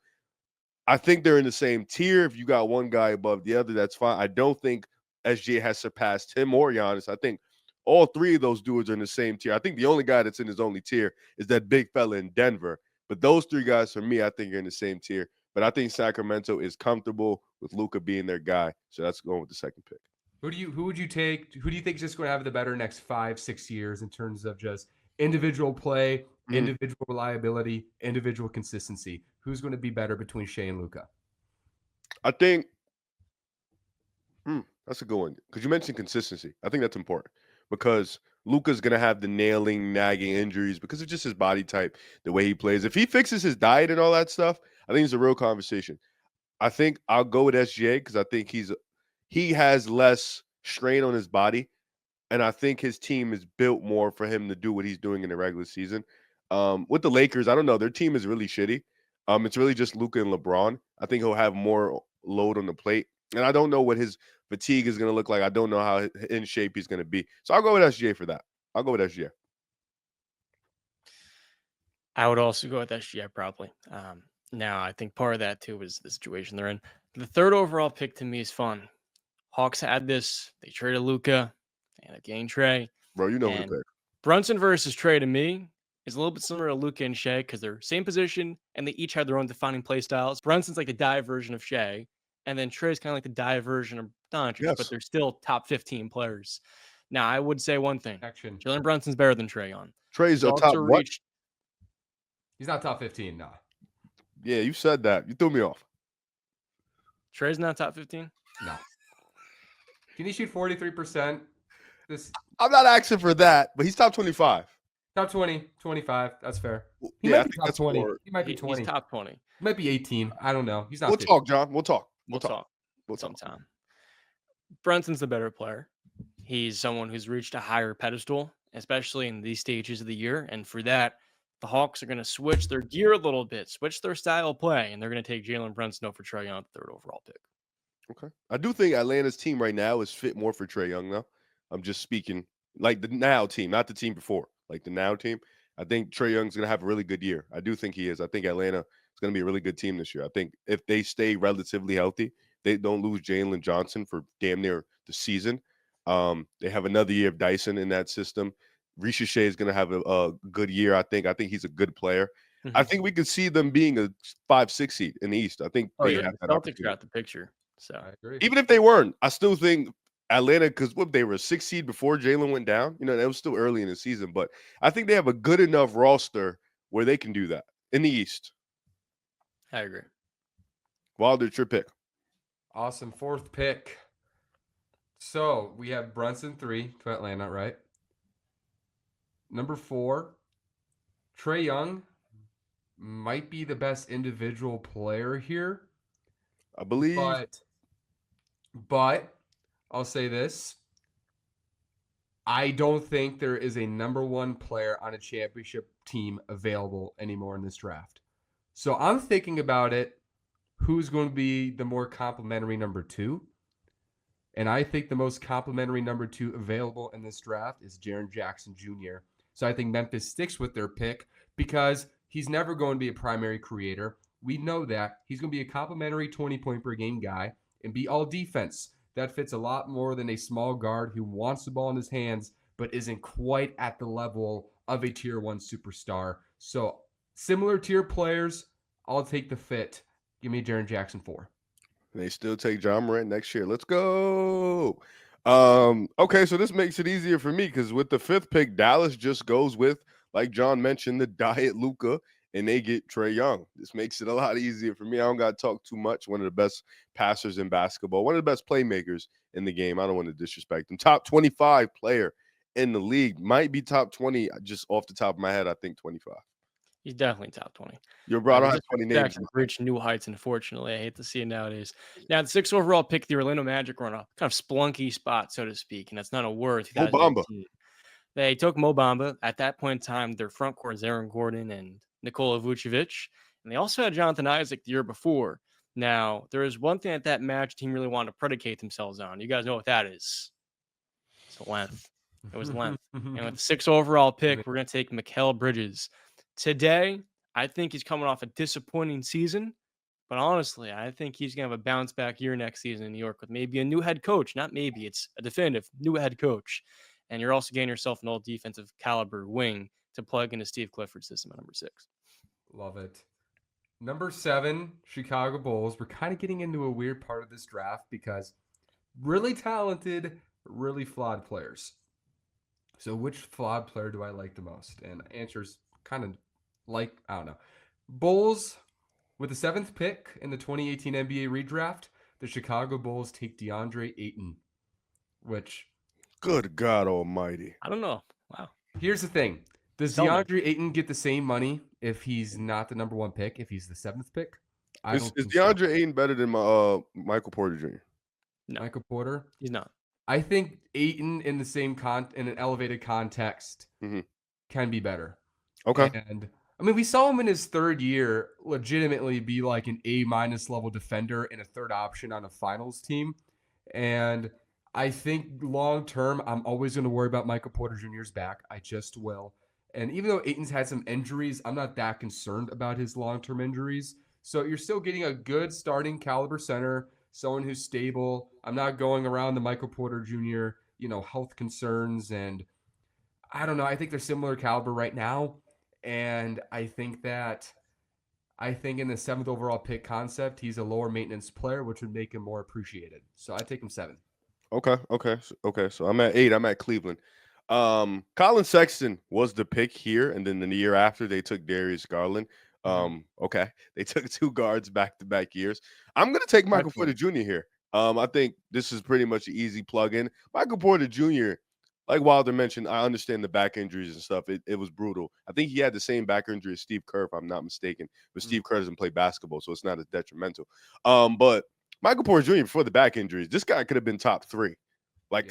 I think they're in the same tier. If you got one guy above the other, that's fine. I don't think SGA has surpassed him or Giannis. I think all three of those dudes are in the same tier. I think the only guy that's in his only tier is that big fella in Denver. But those three guys, for me, I think are in the same tier. But I think Sacramento is comfortable with Luka being their guy. So that's going with the second pick. Who would you take? Who do you think is just going to have the better next 5-6 years in terms of just individual play, Mhm. individual reliability, individual consistency? Who's going to be better between Shea and Luka? I think that's a good one. Because you mentioned consistency. I think that's important because Luka's going to have the nailing, nagging injuries because of just his body type, the way he plays. If he fixes his diet and all that stuff, I think it's a real conversation. I think I'll go with SGA because I think he has less strain on his body, and I think his team is built more for him to do what he's doing in the regular season. With the Lakers, I don't know. Their team is really shitty. It's really just Luka and LeBron. I think he'll have more load on the plate, and I don't know what his fatigue is going to look like. I don't know how in shape he's going to be. So I'll go with SGA for that. I'll go with SGA. I would also go with SGA probably. Now, I think part of that too is the situation they're in. The third overall pick to me is fun. Hawks had this. They traded Luka and a gained Trey. Bro, you know who to And pick. Brunson versus Trey to me is a little bit similar to Luka and Shea because they're same position and they each have their own defining play styles. Brunson's like the dive version of Shea, and then Trey's kind of like the dive version of Doncic, but Yes. they're still top 15 players. Now, I would say one thing: Action. Jalen Brunson's better than Trey on. Trey's He's a also top what? reached. He's not top 15, no. Yeah, you said that. You threw me off. Trey's not top 15. No. Can he shoot 43%? This I'm not asking for that, but he's top 25. top 20, 25. That's fair. He Yeah, I might be think top that's 20. more. He might be He's 20. top 20. He might be 18. I don't know. He's not We'll 50. talk, John. We'll talk. We'll talk We'll talk. sometime. Brunson's the better player. He's someone who's reached a higher pedestal, especially in these stages of the year. And for that, the Hawks are going to switch their gear a little bit, switch their style of play, and they're going to take Jalen Brunson over Trae Young, the third overall pick. Okay. I do think Atlanta's team right now is fit more for Trae Young, though. I'm just speaking like the now team, not the team before, like the now team. I think Trae Young's going to have a really good year. I do think he is. I think Atlanta is going to be a really good team this year. I think if they stay relatively healthy, they don't lose Jalen Johnson for damn near the season. They have another year of Dyson in that system. Shai is going to have a good year. I think. I think he's a good player. I think we could see them being a 5-6 seed in the East. I think they The have that Celtics opportunity. are out the picture. So I agree. Even if they weren't, I still think Atlanta, because what they were a 6 seed before Jalen went down. You know, that was still early in the season, but I think they have a good enough roster where they can do that in the East. I agree. Wilder, it's your pick. Awesome. Fourth pick. So we have Brunson 3 to Atlanta, right? Number 4, Trae Young might be the best individual player here, I believe. but I'll say this. I don't think there is a number 1 player on a championship team available anymore in this draft. So I'm thinking about it. Who's going to be the more complimentary number 2? And I think the most complimentary number 2 available in this draft is Jaren Jackson Jr. So I think Memphis sticks with their pick because he's never going to be a primary creator. We know that. He's going to be a complimentary 20-point per game guy and be all defense. That fits a lot more than a small guard who wants the ball in his hands but isn't quite at the level of a tier 1 superstar. So similar tier players, I'll take the fit. Give me Jaren Jackson 4. And they still take John Morant next year. Let's go. Okay, so this makes it easier for me because with the 5th pick, Dallas just goes with, like John mentioned, the diet Luka, and they get Trae Young. This makes it a lot easier for me. I don't got to talk too much. One of the best passers in basketball, one of the best playmakers in the game. I don't want to disrespect him. Top 25 player in the league. Might be top 20 just off the top of my head. I think 25. He's definitely top 20. Your bro, I The don't have 20 names. disrespect has reached new heights, unfortunately. I hate to see it nowadays. Now, the 6th overall pick, the Orlando Magic, were on a kind of splunky spot, so to speak, and that's not a word. Mo Bamba. 2018. They took Mo Bamba. At that point in time, their front court is Aaron Gordon and Nikola Vucevic, and they also had Jonathan Isaac the year before. Now, there is one thing that Magic team really wanted to predicate themselves on. You guys know what that is. It's length. It was length. And with the 6th overall pick, we're going to take Mikal Bridges. Today, I think he's coming off a disappointing season, but honestly, I think he's going to have a bounce back year next season in New York with maybe a new head coach. Not maybe, it's a definitive new head coach. And you're also getting yourself an old defensive caliber wing to plug into Steve Clifford's system at number 6. Love it. Number 7, Chicago Bulls. We're kind of getting into a weird part of this draft because really talented, really flawed players. So which flawed player do I like the most? And answer's kind of like, I don't know. Bulls, with the 7th pick in the 2018 NBA redraft, the Chicago Bulls take DeAndre Ayton, which... Good God almighty. I don't know. Wow. Here's the thing. Does DeAndre Ayton get the same money if he's not the number 1 pick, if he's the 7th pick? Is DeAndre Ayton better than Michael Porter Jr.? No. Michael Porter? He's not. I think Ayton in the same in an elevated context can be better. Okay. And I mean, we saw him in his 3rd year legitimately be like an A- level defender and a 3rd option on a finals team. And I think long term, I'm always going to worry about Michael Porter Jr.'s back. I just will. And even though Ayton's had some injuries, I'm not that concerned about his long-term injuries. So you're still getting a good starting caliber center, someone who's stable. I'm not going around the Michael Porter Jr., health concerns. And I don't know. I think they're similar caliber right now. And I think in the 7th overall pick concept, he's a lower maintenance player, which would make him more appreciated. So I take him 7. Okay. So I'm at 8. I'm at Cleveland. Colin Sexton was the pick here, and then the year after they took Darius Garland. Okay, they took 2 guards back-to-back years. I'm gonna take Michael Porter Jr. here. I think this is pretty much an easy plug-in. Michael Porter Jr., like Wilder mentioned, I understand the back injuries and stuff. It was brutal. I think he had the same back injury as Steve Kerr, if I'm not mistaken. But Steve Kerr doesn't play basketball, so it's not as detrimental. But Michael Porter Jr., before the back injuries, this guy could have been top 3,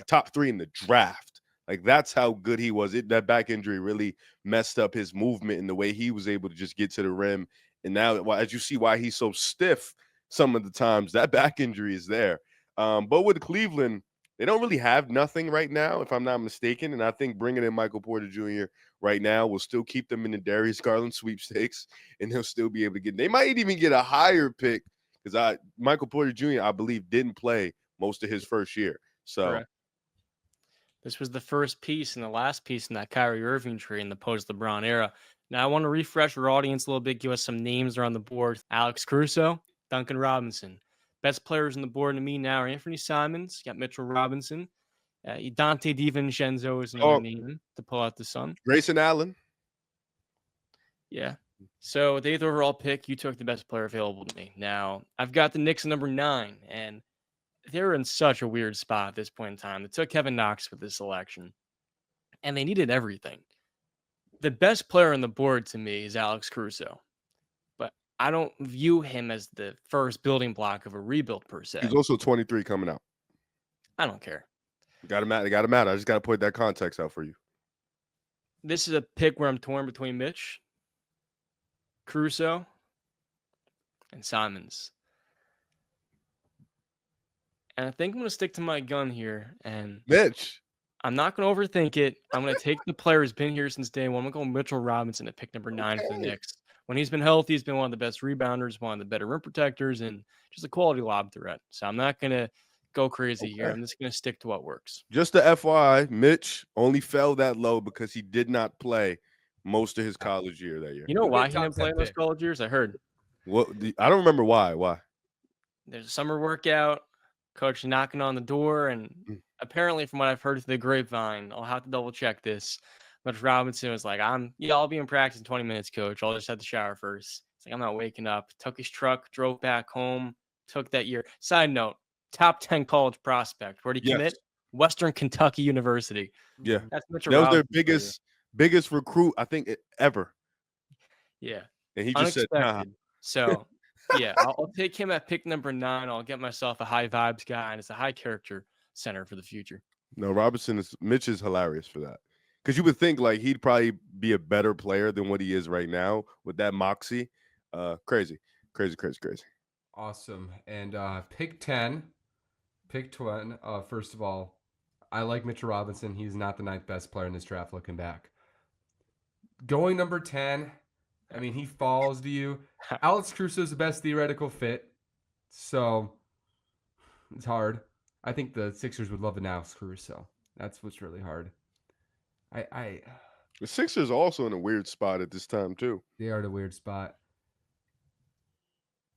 top 3 in the draft. Like, that's how good he was. That back injury really messed up his movement and the way he was able to just get to the rim. And now, as you see why he's so stiff some of the times, that back injury is there. But with Cleveland, they don't really have nothing right now, if I'm not mistaken. And I think bringing in Michael Porter Jr. right now will still keep them in the Darius Garland sweepstakes, and they'll still be able to get – they might even get a higher pick because Michael Porter Jr., I believe, didn't play most of his first year. So Correct. This was the first piece and the last piece in that Kyrie Irving tree in the post-LeBron era. Now, I want to refresh our audience a little bit, give us some names around the board. Alex Caruso, Duncan Robinson. Best players on the board to me now are Anthony Simons, you got Mitchell Robinson. Dante DiVincenzo is another name to pull out the sun. Grayson Allen. Yeah. So with the 8th overall pick, you took the best player available to me. Now, I've got the Knicks at number 9, and they're in such a weird spot at this point in time. They took Kevin Knox with this selection, and they needed everything. The best player on the board to me is Alex Caruso, but I don't view him as the first building block of a rebuild per se. He's also 23 coming out. I don't care. It got to matter. I just got to put that context out for you. This is a pick where I'm torn between Mitch, Caruso, and Simons. And I think I'm going to stick to my gun here. And Mitch. I'm not going to overthink it. I'm going to take the player who's been here since day one. I'm going to go Mitchell Robinson at pick number 9 for the Knicks. When he's been healthy, he's been one of the best rebounders, one of the better rim protectors, and just a quality lob threat. So I'm not going to go crazy here. I'm just going to stick to what works. Just the FYI, Mitch only fell that low because he did not play most of his college year that year. You know why he didn't play in those college years? I heard. What? I don't remember why. Why? there's a summer workout, coach knocking on the door, and Mm. apparently, from what I've heard through the grapevine, I'll have to double check this. But Robinson was like, I'll be in practice in 20 minutes, coach. I'll just have to shower first. It's like, I'm not waking up. Took his truck, drove back home, took that year. Side note, top 10 college prospect. Where'd he Yes. commit? Western Kentucky University. Yeah. That's Mitchell That was their Robinson for you. biggest recruit, I think, ever. Yeah. And he just said, nah. Unexpected. So, yeah, I'll take him at pick number 9. I'll get myself a high vibes guy, and it's a high character center for the future. No, Mitch is hilarious for that. Because you would think like he'd probably be a better player than what he is right now with that moxie. Crazy. Awesome. And pick 10. Pick 10. First of all, I like Mitchell Robinson. He's not the 9th best player in this draft looking back. Going number 10, I mean, he falls to you. Alex Caruso is the best theoretical fit. So it's hard. I think the Sixers would love an Alex Caruso. That's what's really hard. The Sixers also in a weird spot at this time too. They are at a weird spot.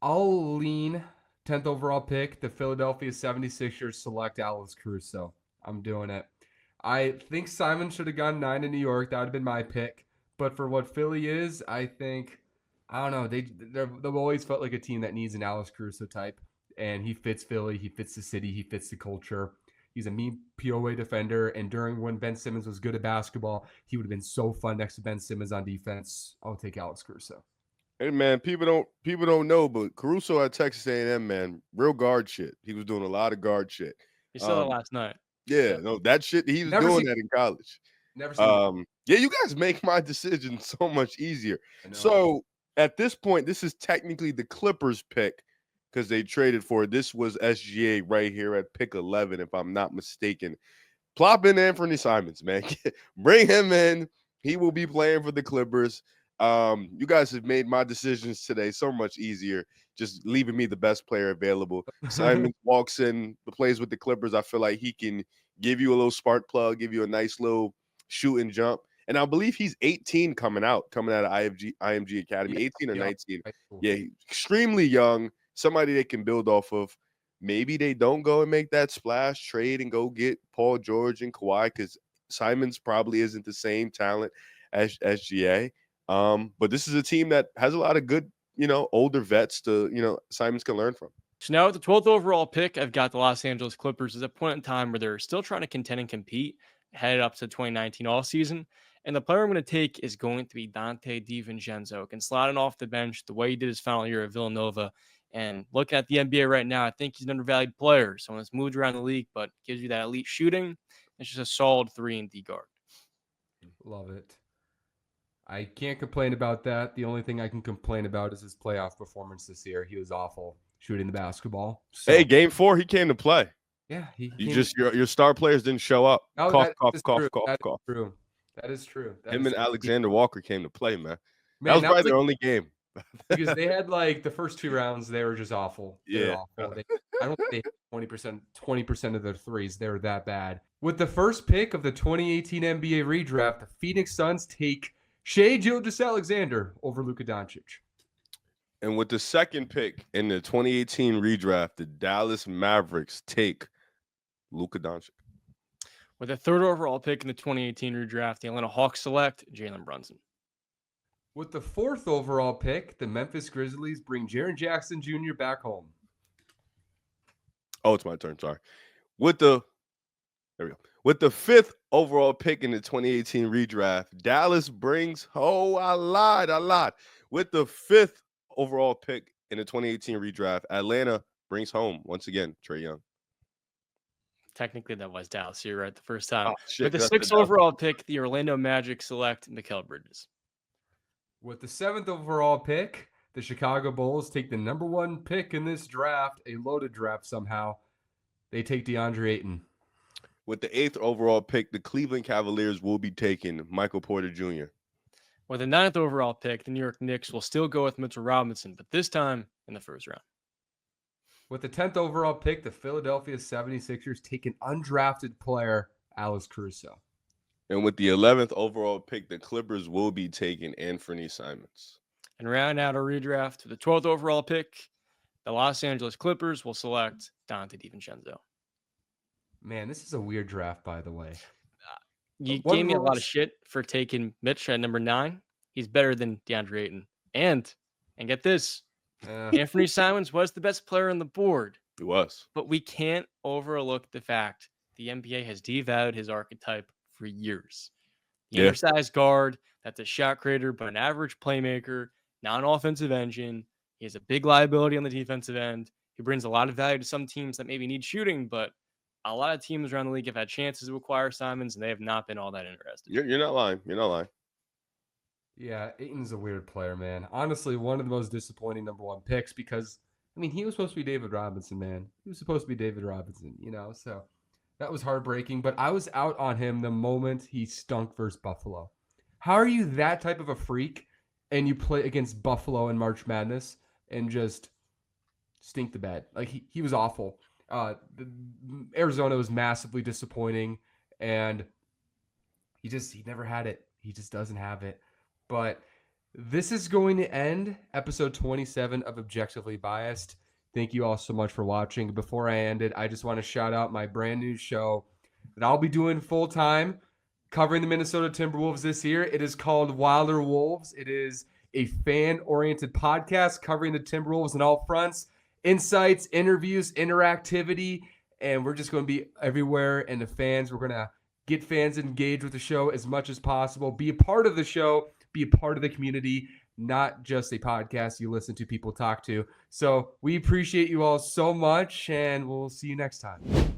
I'll lean 10th overall pick. The Philadelphia 76ers select Alex Caruso. I'm doing it. I think Simon should have gone 9 in New York. That would have been my pick. But for what Philly is, I think, I don't know. They've always felt like a team that needs an Alex Caruso type. And he fits Philly. He fits the city. He fits the culture. He's a mean POA defender. And during when Ben Simmons was good at basketball, he would have been so fun next to Ben Simmons on defense. I'll take Alex Caruso. Hey man, people don't know, but Caruso at Texas A&M, man, real guard shit. He was doing a lot of guard shit. You saw that last night. Yeah, Yep. no, that shit he was doing that in college. Never seen that. Yeah, you guys make my decision so much easier. So at this point, this is technically the Clippers pick because they traded for it. This was SGA right here at pick 11, if I'm not mistaken. Plop in Anthony Simons, man. Bring him in. He will be playing for the Clippers. You guys have made my decisions today so much easier, just leaving me the best player available. Simon walks in, plays with the Clippers. I feel like he can give you a little spark plug, give you a nice little shoot and jump. And I believe he's 18 coming out of IMG Academy, 18 or 19. Yeah, extremely young, somebody they can build off of. Maybe they don't go and make that splash trade and go get Paul George and Kawhi because Simons probably isn't the same talent as SGA. But this is a team that has a lot of good, older vets to, Simons can learn from. So now with the 12th overall pick, I've got the Los Angeles Clippers at a point in time where they're still trying to contend and compete, headed up to 2019 all season. And the player I'm going to take is going to be Dante DiVincenzo. Can slide in off the bench the way he did his final year at Villanova. And looking at the NBA right now, I think he's an undervalued player. Someone that's moved around the league, but gives you that elite shooting. It's just a solid 3-and-D guard. Love it. I can't complain about that. The only thing I can complain about is his playoff performance this year. He was awful shooting the basketball. So, hey, game 4, he came to play. Yeah, your star players didn't show up. Oh, cough. True. That is true. Him and Alexander Walker came to play, man. Man, that was probably their only game. Because they had the first 2 rounds, they were just awful. Yeah. Awful. I don't think they had 20% of their threes. They were that bad. With the first pick of the 2018 NBA redraft, the Phoenix Suns take Shai Gilgeous-Alexander over Luka Doncic. And with the second pick in the 2018 redraft, the Dallas Mavericks take Luka Doncic. With the 3rd overall pick in the 2018 redraft, the Atlanta Hawks select Jalen Brunson. With the 4th overall pick, the Memphis Grizzlies bring Jaren Jackson Jr. back home. Oh, it's my turn. Sorry. There we go. With the 5th overall pick in the 2018 redraft, Dallas brings I lied. With the 5th overall pick in the 2018 redraft, Atlanta brings home once again Trae Young. Technically, that was Dallas. You're right the first time. Oh, shit, with the 6th overall pick, the Orlando Magic select Mikal Bridges. With the 7th overall pick, the Chicago Bulls take the number 1 pick in this draft, a loaded draft somehow. They take DeAndre Ayton. With the 8th overall pick, the Cleveland Cavaliers will be taking Michael Porter Jr. With the 9th overall pick, the New York Knicks will still go with Mitchell Robinson, but this time in the 1st round. With the 10th overall pick, the Philadelphia 76ers take an undrafted player, Alex Caruso. And with the 11th overall pick, the Clippers will be taking Anthony Simons. And round out a redraft with the 12th overall pick, The Los Angeles Clippers will select Dante DiVincenzo. Man, this is a weird draft, by the way. You What gave me a lot of looks- shit for taking Mitch at number 9. He's better than DeAndre Ayton. And get this, Anthony Simons was the best player on the board. He was. But we can't overlook the fact the NBA has devalued his archetype for years. The Yeah. undersized guard that's a shot creator but an average playmaker, not an offensive engine. He has a big liability on the defensive end. He brings a lot of value to some teams that maybe need shooting, but a lot of teams around the league have had chances to acquire Simons, and they have not been all that interested. You're not lying. You're not lying. Yeah, Ayton's a weird player, man. Honestly, one of the most disappointing number 1 picks because, I mean, he was supposed to be David Robinson, man. He was supposed to be David Robinson, so that was heartbreaking. But I was out on him the moment he stunk versus Buffalo. How are you that type of a freak and you play against Buffalo in March Madness and just stink the bed? Like, he was awful. Arizona was massively disappointing, and he never had it. He just doesn't have it. But this is going to end episode 27 of Objectively Biased. Thank you all so much for watching. Before I end it, I just want to shout out my brand new show that I'll be doing full time covering the Minnesota Timberwolves this year. It is called Wilder Wolves. It is a fan-oriented podcast covering the Timberwolves on all fronts. Insights, interviews, interactivity, and we're just going to be everywhere. And the fans, we're going to get fans engaged with the show as much as possible. Be a part of the show. Be a part of the community, not just a podcast you listen to people talk to. So we appreciate you all so much, and we'll see you next time.